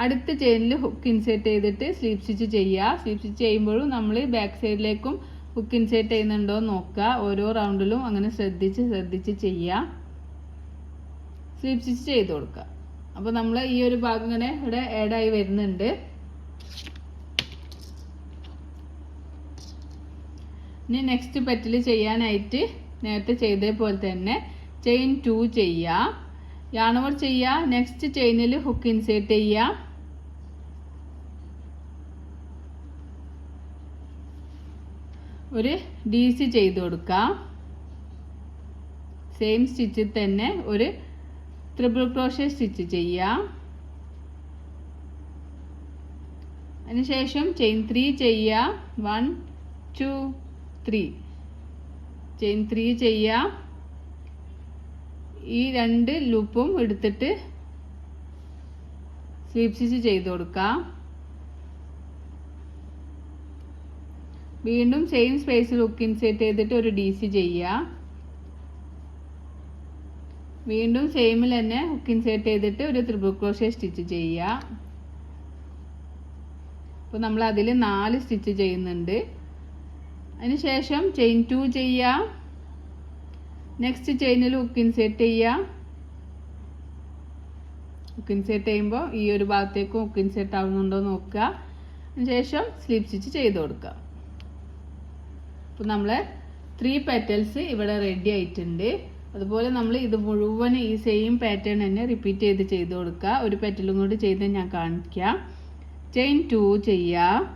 അടുത്ത ചെയിനിൽ ഹുക്ക് ഇൻസേർട്ട് ചെയ്തിട്ട് സ്ലീപ്പ് സ്റ്റിച്ച് ചെയ്യുക. സ്ലീപ്പ് സ്റ്റിച്ച് ചെയ്യുമ്പോഴും നമ്മൾ ബാക്ക് സൈഡിലേക്കും ഹുക്ക് ഇൻസേർട്ട് ചെയ്യുന്നുണ്ടോ നോക്കുക. ഓരോ റൗണ്ടിലും അങ്ങനെ ശ്രദ്ധിച്ച് ചെയ്യുക. സ്ലീപ്പ് സ്റ്റിച്ച് ചെയ്ത് കൊടുക്കുക. അപ്പോൾ നമ്മൾ ഈ ഒരു ഭാഗം ഇങ്ങനെ ഇവിടെ ആഡായി വരുന്നുണ്ട്. ഇനി നെക്സ്റ്റ് പെറ്റൽ ചെയ്യാനായിട്ട് നേരത്തെ ചെയ്തതുപോലെ തന്നെ ചെയിൻ 2 ചെയ്യുക, yarn over ചെയ്യുക. നെക്സ്റ്റ് ചെയിനിൽ ഹുക്ക് ഇൻസേർട്ട് ചെയ്യുക. ഒരു DC ചെയ്ത് കൊടുക്കുക. സെയിം സ്റ്റിച്ചിൽ തന്നെ ഒരു ട്രിപ്പിൾ ക്രോഷേ സ്റ്റിച്ച് ചെയ്യുക. അതിനുശേഷം ചെയിൻ 3 ചെയ്യുക. 1 2 3 ചെയിൻ 3 ചെയ്യുക. ഈ 2 ലൂപ്പും എടുത്തിട്ട് സ്ലീപ്പ് സ്റ്റിച്ച് ചെയ്ത് കൊടുക്കുക. വീണ്ടും സെയിം സ്പേസിൽ ഹുക്ക് ഇൻസേർട്ട് ചെയ്തിട്ട് ഒരു DC ചെയ്യുക. വീണ്ടും സെയിമിൽ തന്നെ ഹുക്ക് ഇൻസേർട്ട് ചെയ്തിട്ട് ഒരു ട്രിപ്പിൾ ക്രോഷേ സ്റ്റിച്ച് ചെയ്യുക. അപ്പോൾ നമ്മൾ അതിൽ 4 സ്റ്റിച്ച് ചെയ്യുന്നുണ്ട്. അതിനുശേഷം ചെയിൻ 2 ചെയ്യുക. നെക്സ്റ്റ് ചെയിനിൽ ഹുക്ക് ഇൻസേർട്ട് ചെയ്യുക. ഹുക്ക് ഇൻസേർട്ട് ചെയ്യുമ്പോൾ ഈ ഒരു ഭാഗത്തേക്കും ഹുക്ക് ഇൻസേർട്ട് ആവുന്നുണ്ടോ നോക്കുക. അതിനുശേഷം സ്ലീപ്പ് സ്റ്റിച്ച് ചെയ്ത് കൊടുക്കുക. അപ്പോൾ നമ്മൾ 3 പെറ്റൽസ് ഇവിടെ റെഡി ആയിട്ടുണ്ട്. അതുപോലെ നമ്മൾ ഇത് മുഴുവൻ ഈ സെയിം പാറ്റേൺ തന്നെ റിപ്പീറ്റ് ചെയ്ത് കൊടുക്കുക. ഒരു പെറ്റലും കൂടി ചെയ്ത് ഞാൻ കാണിക്കാം. ചെയിൻ 2 ചെയ്യുക,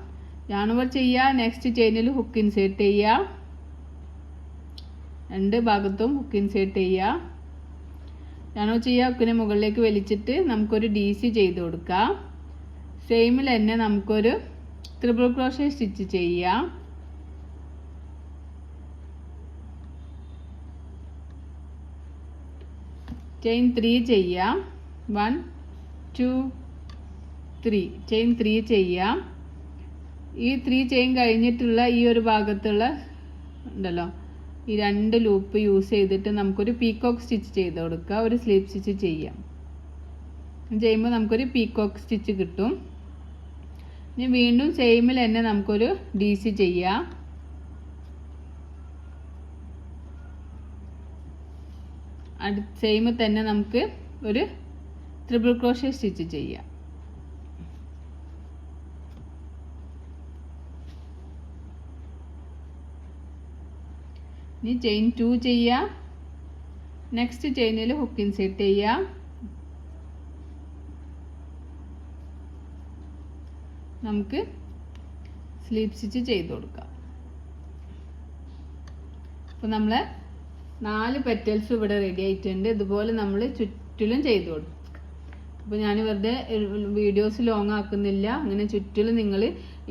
yarn over ചെയ്യുക. നെക്സ്റ്റ് ചെയിനിൽ ഹുക്ക് ഇൻസേർട്ട് ചെയ്യുക. 2 ഭാഗത്തും ഹുക്ക് ഇൻസേർട്ട് ചെയ്യുക. yarn over ചെയ്യുക. ഹുക്കിനെ മുകളിലേക്ക് വലിച്ചിട്ട് നമുക്കൊരു DC ചെയ്ത് കൊടുക്കാം. സെയിമിൽ തന്നെ നമുക്കൊരു ട്രിപ്പിൾ ക്രോഷേ സ്റ്റിച്ച് ചെയ്യാം. ചെയിൻ 3 ചെയ്യാം. 1 2 3 ചെയിൻ 3 ചെയ്യാം. ഈ 3 ചെയിൻ കഴിഞ്ഞിട്ടുള്ള ഈ ഒരു ഭാഗത്തുള്ള ഉണ്ടല്ലോ, ഈ 2 ലൂപ്പ് യൂസ് ചെയ്തിട്ട് നമുക്കൊരു പീകോക്ക് സ്റ്റിച്ച് ചെയ്ത് കൊടുക്കുക. ഒരു സ്ലീപ്പ് സ്റ്റിച്ച് ചെയ്യാം. ചെയ്യുമ്പോൾ നമുക്കൊരു പീകോക്ക് സ്റ്റിച്ച് കിട്ടും. ഇനി വീണ്ടും സെയിമിൽ തന്നെ നമുക്കൊരു DC ചെയ്യാം. സെയിമിൽ തന്നെ നമുക്ക് ഒരു ട്രിപ്പിൾ ക്രോഷേ സ്റ്റിച്ച് ചെയ്യാം. ഇനി ചെയിൻ 2 ചെയ്യുക. നെക്സ്റ്റ് ചെയിനിൽ ഹുക്ക് ഇൻസേർട്ട് ചെയ്യുക. നമുക്ക് സ്ലീപ്പ് സ്റ്റിച്ച് ചെയ്ത് കൊടുക്കാം. അപ്പോൾ നമ്മൾ 4 പെറ്റൽസ് ഇവിടെ റെഡി ആയിട്ടുണ്ട്. ഇതുപോലെ നമ്മൾ ചുറ്റിലും ചെയ്ത് കൊടുക്കും. അപ്പോൾ ഞാൻ വെറുതെ വീഡിയോസ് ലോങ് ആക്കുന്നില്ല. അങ്ങനെ ചുറ്റിലും നിങ്ങൾ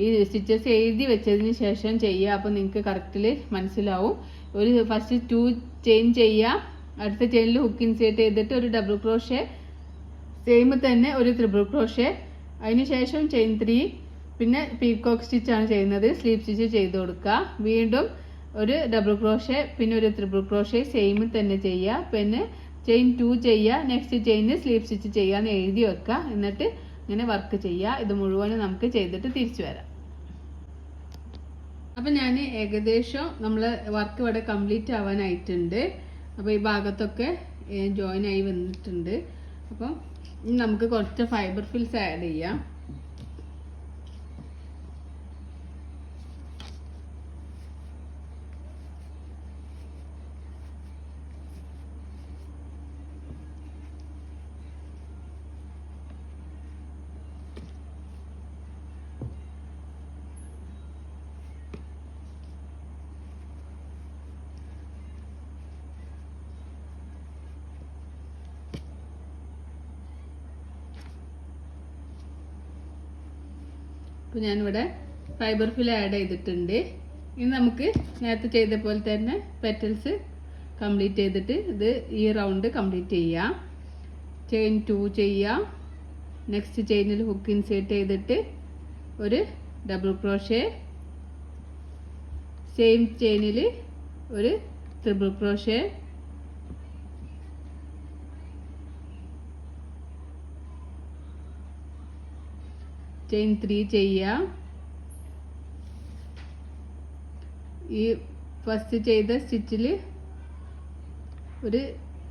ഈ സ്റ്റിച്ചസ് എഴുതി വെച്ചതിന് ശേഷം ചെയ്യുക. അപ്പോൾ നിങ്ങൾക്ക് കറക്റ്റിൽ മനസ്സിലാവും. ഒരു ഫസ്റ്റ് 2 ചെയിൻ ചെയ്യുക. അടുത്ത ചെയിനിൽ ഹുക്ക് ഇൻസേർട്ട് ചെയ്തിട്ട് ഒരു ഡബിൾ ക്രോഷേ, സെയിം തന്നെ ഒരു ട്രിപ്പിൾ ക്രോഷേ. അതിനുശേഷം ചെയിൻ 3, പിന്നെ പീകോക്ക് സ്റ്റിച്ചാണ് ചെയ്യുന്നത്. സ്ലീപ്പ് സ്റ്റിച്ച് ചെയ്ത് കൊടുക്കുക. വീണ്ടും ഒരു ഡബിൾ ക്രോഷേ, പിന്നെ ഒരു ട്രിപ്പിൾ ക്രോഷേ സെയിം തന്നെ ചെയ്യുക. പിന്നെ ചെയിൻ 2 ചെയ്യുക. നെക്സ്റ്റ് ചെയിനിൽ സ്ലീപ്പ് സ്റ്റിച്ച് ചെയ്യുക എന്ന് എഴുതി വെക്കുക. എന്നിട്ട് ഇങ്ങനെ വർക്ക് ചെയ്യുക. ഇത് മുഴുവനും നമുക്ക് ചെയ്തിട്ട് തിരിച്ചു വരാം. അപ്പം ഞാൻ ഏകദേശം നമ്മൾ വർക്ക് ഇവിടെ കംപ്ലീറ്റ് ആവാനായിട്ടുണ്ട്. അപ്പോൾ ഈ ഭാഗത്തൊക്കെ ജോയിൻ ആയി വന്നിട്ടുണ്ട്. അപ്പം ഇനി നമുക്ക് കുറച്ച് ഫൈബർ ഫിൽസ് ആഡ് ചെയ്യാം. അപ്പോൾ ഞാനിവിടെ ഫൈബർ ഫിൽ ആഡ് ചെയ്തിട്ടുണ്ട്. ഇനി നമുക്ക് നേരത്തെ ചെയ്ത പോലെ തന്നെ പെറ്റൽസ് കംപ്ലീറ്റ് ചെയ്തിട്ട് ഇത് ഈ റൗണ്ട് കംപ്ലീറ്റ് ചെയ്യാം. ചെയിൻ 2 ചെയ്യാം. നെക്സ്റ്റ് ചെയിനിൽ ഹുക്ക് ഇൻസേർട്ട് ചെയ്തിട്ട് ഒരു ഡബിൾ ക്രോഷേ, സെയിം ചെയിനിൽ ഒരു ട്രിപ്പിൾ ക്രോഷേ, ചെയിൻ 3 ചെയ്യാം. ഈ ഫസ്റ്റ് ചെയ്ത സ്റ്റിച്ചിൽ ഒരു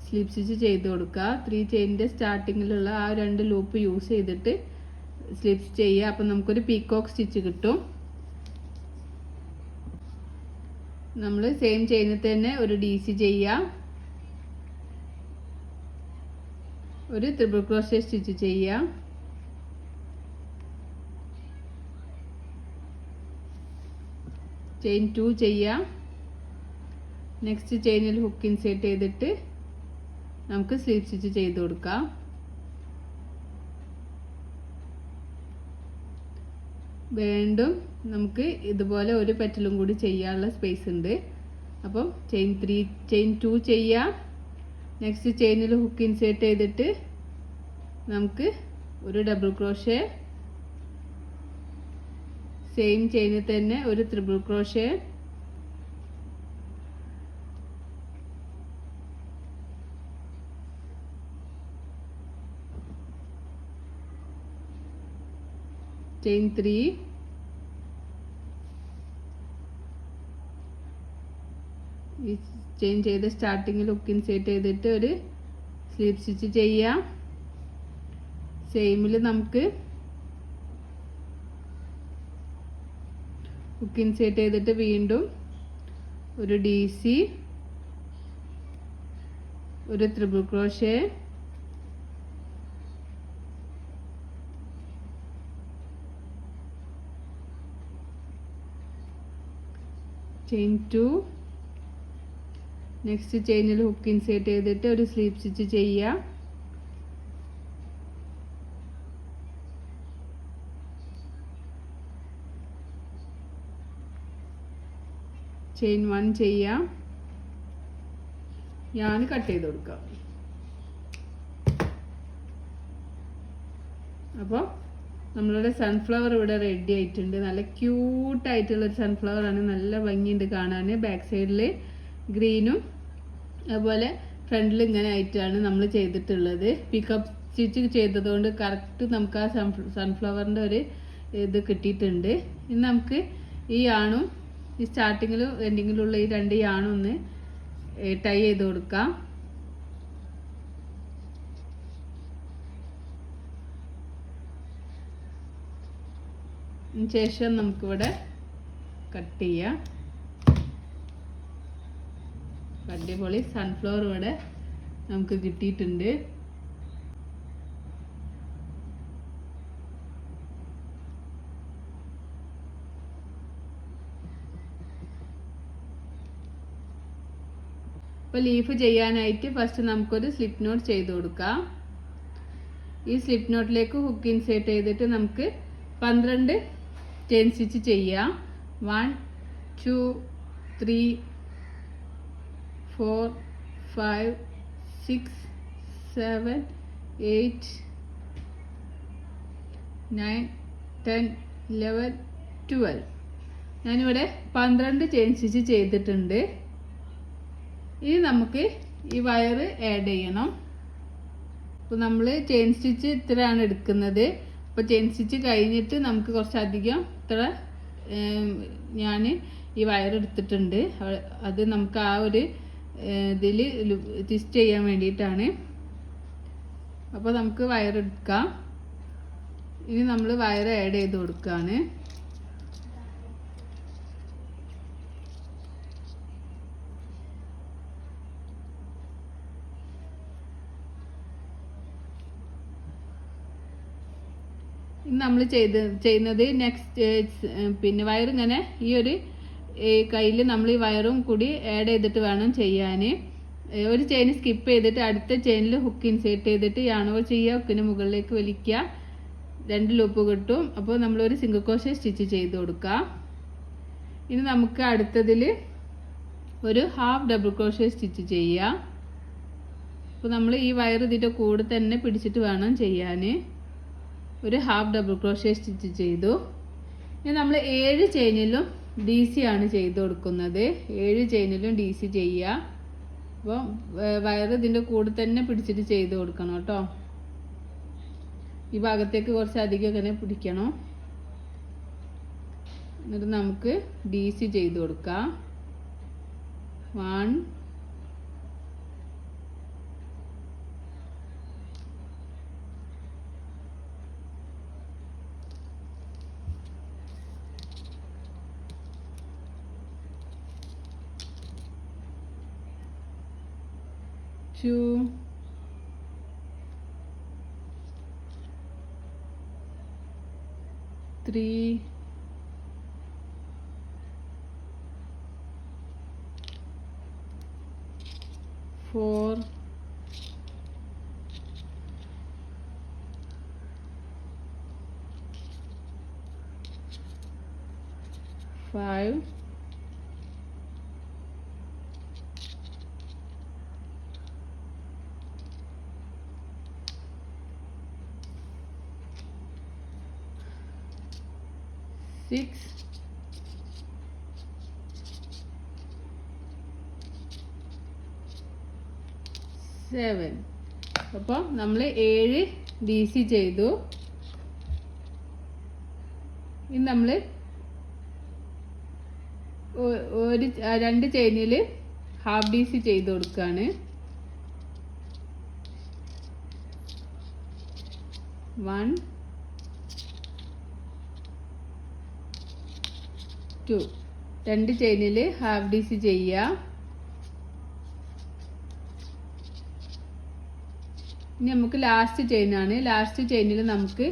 സ്ലിപ്പ് സ്റ്റിച്ച് ചെയ്ത് കൊടുക്കുക. 3 ചെയിനിൻ്റെ സ്റ്റാർട്ടിങ്ങിലുള്ള ആ 2 ലൂപ്പ് യൂസ് ചെയ്തിട്ട് സ്ലിപ്പ് ചെയ്യുക. അപ്പം നമുക്കൊരു പീക്കോക്ക് സ്റ്റിച്ച് കിട്ടും. നമ്മൾ സെയിം ചെയിനിൽ തന്നെ ഒരു DC ചെയ്യുക, ഒരു ട്രിപ്പിൾ ക്രോഷേ സ്റ്റിച്ച് ചെയ്യുക, ചെയിൻ 2 ചെയ്യുക. നെക്സ്റ്റ് ചെയിനിൽ ഹുക്ക് ഇൻസേർട്ട് ചെയ്തിട്ട് നമുക്ക് സ്ലിപ്പ് സ്റ്റിച്ച് ചെയ്ത് കൊടുക്കാം. വീണ്ടും നമുക്ക് ഇതുപോലെ ഒരു പെറ്റലും കൂടി ചെയ്യാനുള്ള സ്പേസ് ഉണ്ട്. അപ്പം ചെയിൻ 2 ചെയ്യുക. നെക്സ്റ്റ് ചെയിനിൽ ഹുക്ക് ഇൻസേർട്ട് ചെയ്തിട്ട് നമുക്ക് ഒരു ഡബിൾ ക്രോഷേ, സെയിം ചെയിനിൽ തന്നെ ഒരു ട്രിപ്പിൾ ക്രോഷേ, ചെയിൻ 3, ഈ ചെയിൻ ചെയ്ത് സ്റ്റാർട്ടിങ്ങിൽ ഹുക്ക് ഇൻസേർട്ട് ചെയ്തിട്ട് ഒരു സ്ലിപ്പ് സ്റ്റിച്ച് ചെയ്യാം. സെയിമിൽ നമുക്ക് ഹുക്ക് ഇൻസേർട്ട് ചെയ്തിട്ട് വീണ്ടും ഒരു DC, ഒരു ട്രിപ്പിൾ ക്രോഷേ, ചെയിൻ 2, നെക്സ്റ്റ് ചെയിനിൽ ഹുക്ക് ഇൻസേർട്ട് ചെയ്തിട്ട് ഒരു സ്ലിപ്പ് സ്റ്റിച്ച് ചെയ്യുക. ചെയിൻ 1 ചെയ്യാം. ഞാൻ കട്ട് ചെയ്ത് കൊടുക്കാം. അപ്പോൾ നമ്മളുടെ സൺഫ്ലവർ ഇവിടെ റെഡി ആയിട്ടുണ്ട്. നല്ല ക്യൂട്ടായിട്ടുള്ളൊരു സൺഫ്ലവർ ആണ്. നല്ല ഭംഗിയുണ്ട് കാണാൻ. ബാക്ക് സൈഡിൽ ഗ്രീനും അതുപോലെ ഫ്രണ്ടിൽ ഇങ്ങനെ ആയിട്ടാണ് നമ്മൾ ചെയ്തിട്ടുള്ളത്. പിക്കപ്പ് സ്റ്റിച്ച് ചെയ്തതുകൊണ്ട് കറക്റ്റ് നമുക്ക് ആ സൺഫ്ലവറിൻ്റെ ഒരു ഇത് കിട്ടിയിട്ടുണ്ട്. ഇനി നമുക്ക് ഈ യാണും ഈ സ്റ്റാർട്ടിങ്ങിലും എൻഡിങ്ങിലുള്ള ഈ 2 യാണും ഒന്ന് ടൈ ചെയ്ത് കൊടുക്കാം. ശേഷം നമുക്കിവിടെ കട്ട് ചെയ്യാം. അടിപൊളി സൺഫ്ലവർ ഇവിടെ നമുക്ക് കിട്ടിയിട്ടുണ്ട്. അപ്പോൾ ലീഫ് ചെയ്യാനായിട്ട് ഫസ്റ്റ് നമുക്കൊരു സ്ലിപ്പ് നോട്ട് ചെയ്ത് കൊടുക്കാം. ഈ സ്ലിപ്പ് നോട്ടിലേക്ക് ഹുക്ക് ഇൻസേർട്ട് ചെയ്തിട്ട് നമുക്ക് 12 ചെയിൻ സ്റ്റിച്ച് ചെയ്യാം. 1 2 3 4 5 6 7 8 9 10 11 12. ഞാനിവിടെ 12 ചെയിൻ സ്റ്റിച്ച് ചെയ്തിട്ടുണ്ട്. ഇനി നമുക്ക് ഈ വയർ ആഡ് ചെയ്യണം. അപ്പോൾ നമ്മൾ ചെയിൻ സ്റ്റിച്ച് ഇത്രയാണ് എടുക്കുന്നത്. അപ്പോൾ ചെയിൻ സ്റ്റിച്ച് കഴിഞ്ഞിട്ട് നമുക്ക് കുറച്ചധികം ഇത്ര ഞാൻ ഈ വയർ എടുത്തിട്ടുണ്ട്. അത് നമുക്ക് ആ ഒരു ഇതിൽ ട്വിസ്റ്റ് ചെയ്യാൻ വേണ്ടിയിട്ടാണ്. അപ്പോൾ നമുക്ക് വയർ എടുക്കാം. ഇനി നമ്മൾ വയർ ആഡ് ചെയ്ത് കൊടുക്കുകയാണ്. ഇനി നമ്മൾ ചെയ്യുന്നത് നെക്സ്റ്റ് പിന്നെ വയർ ഇങ്ങനെ ഈ ഒരു കയ്യിൽ നമ്മൾ ഈ വയറും കൂടി ആഡ് ചെയ്തിട്ട് വേണം ചെയ്യാൻ. ഒരു ചെയിൻ സ്കിപ്പ് ചെയ്തിട്ട് അടുത്ത ചെയിനിൽ ഹുക്ക് ഇൻസേർട്ട് ചെയ്തിട്ട് യാണോ ചെയ്യുക, ഹുക്കിന് മുകളിലേക്ക് വലിക്കുക, 2 ലൂപ്പ് കിട്ടും. അപ്പോൾ നമ്മളൊരു സിംഗിൾ ക്രോഷേ സ്റ്റിച്ച് ചെയ്ത് കൊടുക്കുക. ഇനി നമുക്ക് അടുത്തതിൽ ഒരു ഹാഫ് ഡബിൾ ക്രോഷേ സ്റ്റിച്ച് ചെയ്യുക. അപ്പോൾ നമ്മൾ ഈ വയർ ഇതിൻ്റെ കൂടെ തന്നെ പിടിച്ചിട്ട് വേണം ചെയ്യാൻ. ഒരു ഹാഫ് ഡബിൾ ക്രോഷേ സ്റ്റിച്ച് ചെയ്തു. ഇനി നമ്മൾ 7 ചെയിനിലും DC ആണ് ചെയ്ത് കൊടുക്കുന്നത്. 7 ചെയിനിലും DC ചെയ്യുക. അപ്പോൾ വയർ ഇതിൻ്റെ കൂടെ തന്നെ പിടിച്ചിട്ട് ചെയ്ത് കൊടുക്കണം കേട്ടോ. ഈ ഭാഗത്തേക്ക് കുറച്ച് അധികം ഇങ്ങനെ പിടിക്കണം. എന്നിട്ട് നമുക്ക് DC ചെയ്ത് കൊടുക്കാം. 1 2, 3, 4, 5, 6, 7. അപ്പോൾ നമ്മൾ 7 DC ചെയ്തു. ഇനി നമ്മൾ രണ്ട് ചെയിനിൽ ഹാഫ് DC ചെയ്ത് കൊടുക്കുകയാണ്. 1, 2. രണ്ട് ചെയിനിൽ ഹാഫ് DC ചെയ്യുക. ഇനി നമുക്ക് ലാസ്റ്റ് ചെയിനാണ്. ലാസ്റ്റ് ചെയിനിൽ നമുക്ക്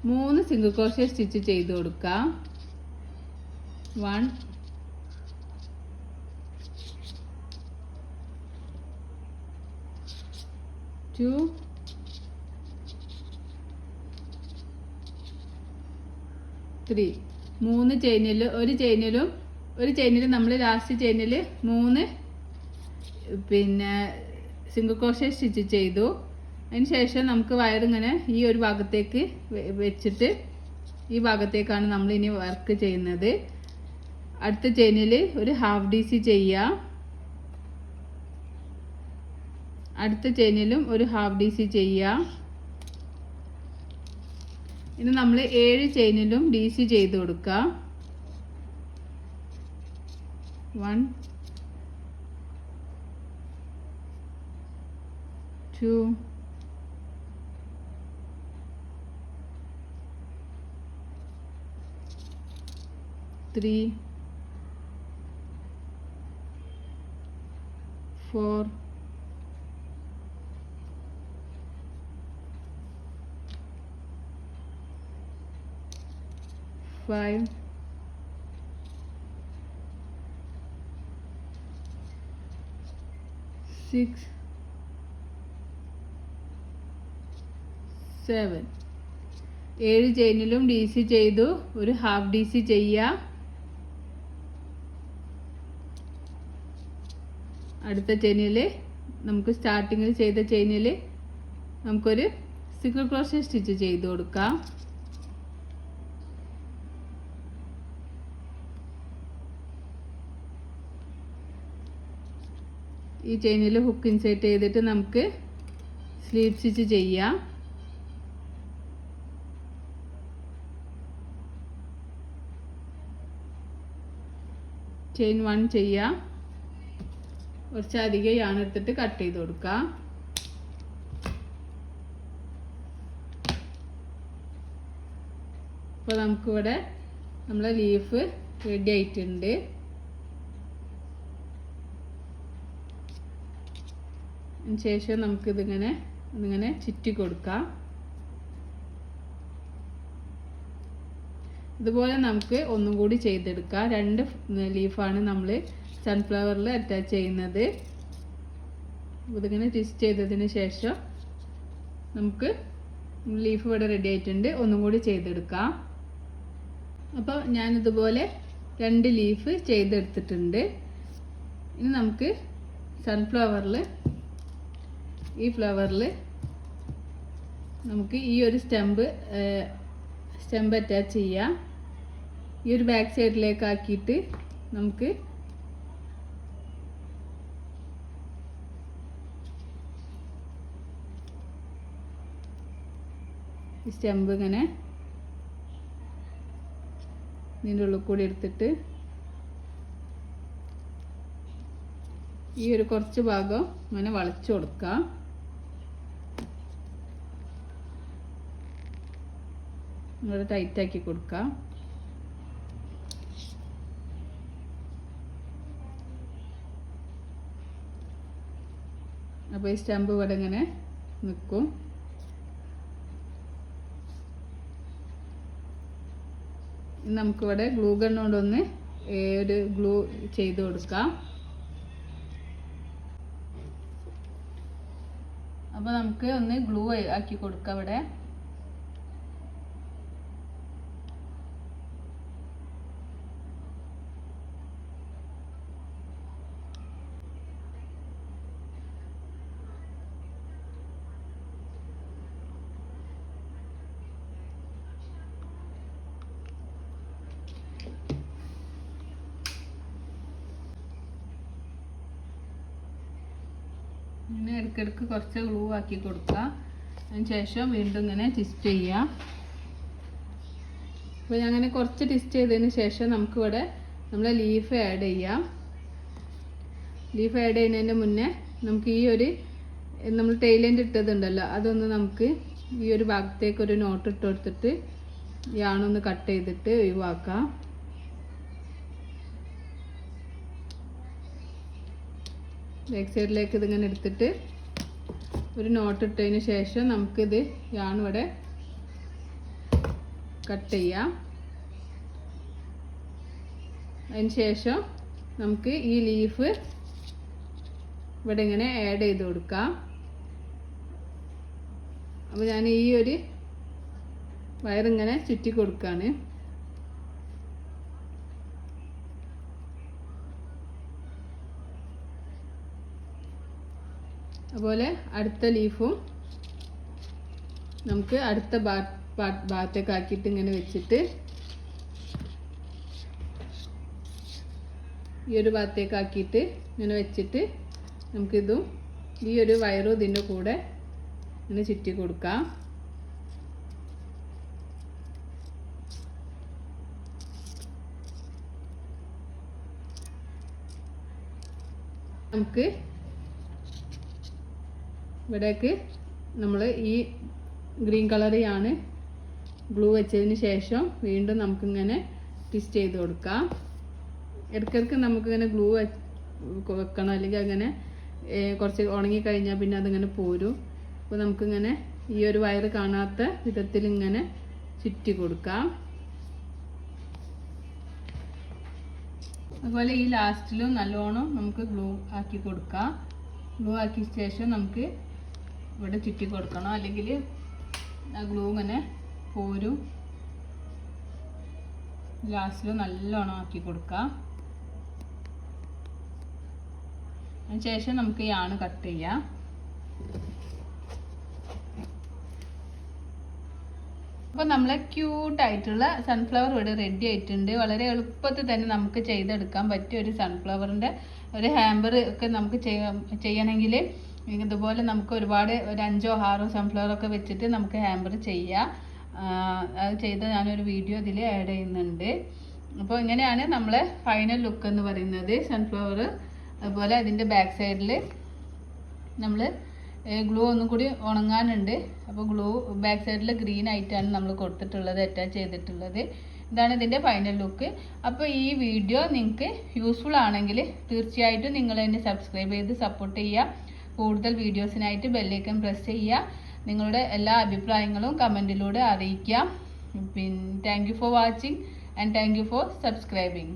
3 സിംഗിൾ ക്രോഷ്യ സ്റ്റിച്ച് ചെയ്ത് കൊടുക്കാം. 1, 2, 3. 3 ചെയിനിൽ ഒരു ചെയിനിലും നമ്മൾ ലാസ്റ്റ് ചെയിനിൽ 3 സിംഗിൾ ക്രോഷ്യ സ്റ്റിച്ച് ചെയ്തു. അതിന് ശേഷം നമുക്ക് വയറിങ്ങനെ ഈ ഒരു ഭാഗത്തേക്ക് വെച്ചിട്ട് ഈ ഭാഗത്തേക്കാണ് നമ്മൾ ഇനി വർക്ക് ചെയ്യുന്നത്. അടുത്ത ചെയിനിൽ ഒരു ഹാഫ് DC ചെയ്യുക. അടുത്ത ചെയിനിലും ഒരു ഹാഫ് DC ചെയ്യുക. ഇനി നമ്മൾ 7 ചെയിനിലും DC ചെയ്ത് കൊടുക്കുക. 1, 2, 3, 4, 5, 6, 7. 7 ചെയിനിലും DC ചെയ്തു. ഒരു ഹാഫ് DC ചെയ്യുക. അടുത്ത ചെയിനിൽ നമുക്ക് സ്റ്റാർട്ടിങ്ങിൽ ചെയ്ത ചെയിനിൽ നമുക്കൊരു സിംഗിൾ ക്രോഷ്യ സ്റ്റിച്ച് ചെയ്ത് കൊടുക്കാം. ഈ ചെയിനിൽ ഹുക്ക് ഇൻസേർട്ട് ചെയ്തിട്ട് നമുക്ക് സ്ലീവ് സ്റ്റിച്ച് ചെയ്യാം. ചെയിൻ 1 ചെയ്യാം. കുറച്ചധികം യാൺ എടുത്തിട്ട് കട്ട് ചെയ്ത് കൊടുക്കാം. അപ്പോൾ നമുക്കിവിടെ നമ്മളെ ലീഫ് റെഡി ആയിട്ടുണ്ട്. അതിന് ശേഷം നമുക്കിതിങ്ങനെ ചുറ്റി കൊടുക്കാം. ഇതുപോലെ നമുക്ക് ഒന്നും കൂടി ചെയ്തെടുക്കാം. 2 ലീഫാണ് നമ്മൾ സൺഫ്ലവറിൽ അറ്റാച്ച് ചെയ്യുന്നത്. ഇതിങ്ങനെ ട്വിസ്റ്റ് ചെയ്തതിന് ശേഷം നമുക്ക് ലീഫ് ഇവിടെ റെഡി ആയിട്ടുണ്ട്. ഒന്നും കൂടി ചെയ്തെടുക്കാം. അപ്പോൾ ഞാനിതുപോലെ 2 ലീഫ് ചെയ്തെടുത്തിട്ടുണ്ട്. ഇനി നമുക്ക് സൺഫ്ലവറിൽ ഈ ഫ്ലവറിൽ നമുക്ക് ഈ ഒരു സ്റ്റെമ്പ് അറ്റാച്ച് ചെയ്യാം. ഈ ഒരു ബാക്ക് സൈഡിലേക്ക് ആക്കിയിട്ട് നമുക്ക് ഈ സ്റ്റെമ്പ് ഇങ്ങനെ ഇതിൻ്റെ ഉള്ളിൽ കൂടി എടുത്തിട്ട് ഈ ഒരു കുറച്ച് ഭാഗം ഇങ്ങനെ വളച്ചു കൊടുക്കാം. ഇങ്ങനെ ടൈറ്റാക്കി കൊടുക്കാം. അപ്പോൾ ഈ സ്റ്റമ്പ് ഇവിടെ ഇങ്ങനെ നിൽക്കും. നമുക്കിവിടെ ഗ്ലൂ ഗൺ കൊണ്ടൊന്ന് ഒരു ഗ്ലൂ ചെയ്ത് കൊടുക്കാം. അപ്പോൾ നമുക്ക് ഒന്ന് ഗ്ലൂ ആക്കി കൊടുക്കാം ഇവിടെ. ഇങ്ങനെ ഇടയ്ക്കിടയ്ക്ക് കുറച്ച് ഗ്ലൂ ആക്കി കൊടുക്കുക. അതിന് ശേഷം വീണ്ടും ഇങ്ങനെ ട്വിസ്റ്റ് ചെയ്യുക. അപ്പോൾ അങ്ങനെ കുറച്ച് ട്വിസ്റ്റ് ചെയ്തതിന് ശേഷം നമുക്കിവിടെ നമ്മൾ ലീഫ് ആഡ് ചെയ്യാം. ലീഫ് ആഡ് ചെയ്യുന്നതിന് മുന്നേ നമുക്ക് ഈ ഒരു നമ്മൾ ടൈലൻ്റ് ഇട്ടതുണ്ടല്ലോ അതൊന്ന് നമുക്ക് ഈ ഒരു ഭാഗത്തേക്ക് ഒരു നോട്ട് ഇട്ട് കൊടുത്തിട്ട് യാണൊന്ന് കട്ട് ചെയ്തിട്ട് ഒഴിവാക്കാം. ബാക്ക് സൈഡിലേക്ക് ഇതിങ്ങനെ എടുത്തിട്ട് ഒരു നോട്ട് ഇട്ടതിന് ശേഷം നമുക്കിത് യാണിവിടെ കട്ട് ചെയ്യാം. അതിന് ശേഷം നമുക്ക് ഈ ലീഫ് ഇവിടെ ഇങ്ങനെ ആഡ് ചെയ്ത് കൊടുക്കാം. അപ്പോൾ ഞാൻ ഈ ഒരു വയറിങ്ങനെ ചുറ്റി കൊടുക്കുകയാണ്. അതുപോലെ അടുത്ത ലീഫും നമുക്ക് അടുത്ത ഭാഗത്തേക്ക് ആക്കിയിട്ട് ഇങ്ങനെ വെച്ചിട്ട് ഈ ഒരു ഭാഗത്തേക്ക് ആക്കിയിട്ട് ഇങ്ങനെ വെച്ചിട്ട് നമുക്കിതും ഈ ഒരു വയറും ഇതിൻ്റെ കൂടെ ഇങ്ങനെ ചുറ്റി കൊടുക്കാം. നമുക്ക് ഇവിടേക്ക് നമ്മൾ ഈ ഗ്രീൻ കളറിയാണ് ഗ്ലൂ വെച്ചതിന് ശേഷം വീണ്ടും നമുക്കിങ്ങനെ ട്വിസ്റ്റ് ചെയ്ത് കൊടുക്കാം. ഇടയ്ക്കിടയ്ക്ക് നമുക്കിങ്ങനെ ഗ്ലൂ വെക്കണം, അല്ലെങ്കിൽ അങ്ങനെ കുറച്ച് ഉണങ്ങിക്കഴിഞ്ഞാൽ പിന്നെ അതിങ്ങനെ പോരും. അപ്പോൾ നമുക്കിങ്ങനെ ഈ ഒരു വയറ് കാണാത്ത വിധത്തിൽ ഇങ്ങനെ ചുറ്റി കൊടുക്കാം. അതുപോലെ ഈ ലാസ്റ്റിലും നല്ലോണം നമുക്ക് ഗ്ലൂ ആക്കി കൊടുക്കാം. ഗ്ലൂ ആക്കിയ ശേഷം നമുക്ക് ഇവിടെ ചുറ്റി കൊടുക്കണം, അല്ലെങ്കിൽ ആ ഗ്ലൂ ഇങ്ങനെ പോരും. ലാസ്റ്റിൽ നല്ലോണം ആക്കി കൊടുക്കാം. അതിന് ശേഷം നമുക്ക് ഈ യാണ് കട്ട് ചെയ്യാം. അപ്പോൾ നമ്മളെ ക്യൂട്ടായിട്ടുള്ള സൺഫ്ലവർ ഇവിടെ റെഡി ആയിട്ടുണ്ട്. വളരെ എളുപ്പത്തിൽ തന്നെ നമുക്ക് ചെയ്തെടുക്കാൻ പറ്റിയ ഒരു സൺഫ്ലവറിൻ്റെ ഒരു ഹാമ്പർ ഒക്കെ നമുക്ക് ചെയ്യണമെങ്കിൽ ഇതുപോലെ നമുക്ക് ഒരുപാട് ഒരു 5 or 6 സൺഫ്ലവറൊക്കെ വെച്ചിട്ട് നമുക്ക് ഹാമ്പർ ചെയ്യാം. അത് ചെയ്ത് ഞാനൊരു വീഡിയോ ഇതിൽ ആഡ് ചെയ്യുന്നുണ്ട്. അപ്പോൾ ഇങ്ങനെയാണ് നമ്മളെ ഫൈനൽ ലുക്ക് എന്ന് പറയുന്നത് സൺഫ്ലവർ. അതുപോലെ അതിൻ്റെ ബാക്ക് സൈഡിൽ നമ്മൾ ഗ്ലൂ ഒന്നും കൂടി ഉണങ്ങാനുണ്ട്. അപ്പോൾ ഗ്ലൂ ബാക്ക് സൈഡിൽ ഗ്രീൻ ആയിട്ടാണ് നമ്മൾ കൊടുത്തിട്ടുള്ളത്, അറ്റാച്ച് ചെയ്തിട്ടുള്ളത്. ഇതാണ് ഇതിൻ്റെ ഫൈനൽ ലുക്ക്. അപ്പോൾ ഈ വീഡിയോ നിങ്ങൾക്ക് യൂസ്ഫുൾ ആണെങ്കിൽ തീർച്ചയായിട്ടും നിങ്ങൾ എന്നെ സബ്സ്ക്രൈബ് ചെയ്ത് സപ്പോർട്ട് ചെയ്യുക. കൂടുതൽ വീഡിയോസിനായിട്ട് ബെല്ലൈക്കൺ പ്രസ് ചെയ്യുക. നിങ്ങളുടെ എല്ലാ അഭിപ്രായങ്ങളും കമൻറ്റിലൂടെ അറിയിക്കാം. പിന്നെ thank you for watching and thank you for subscribing.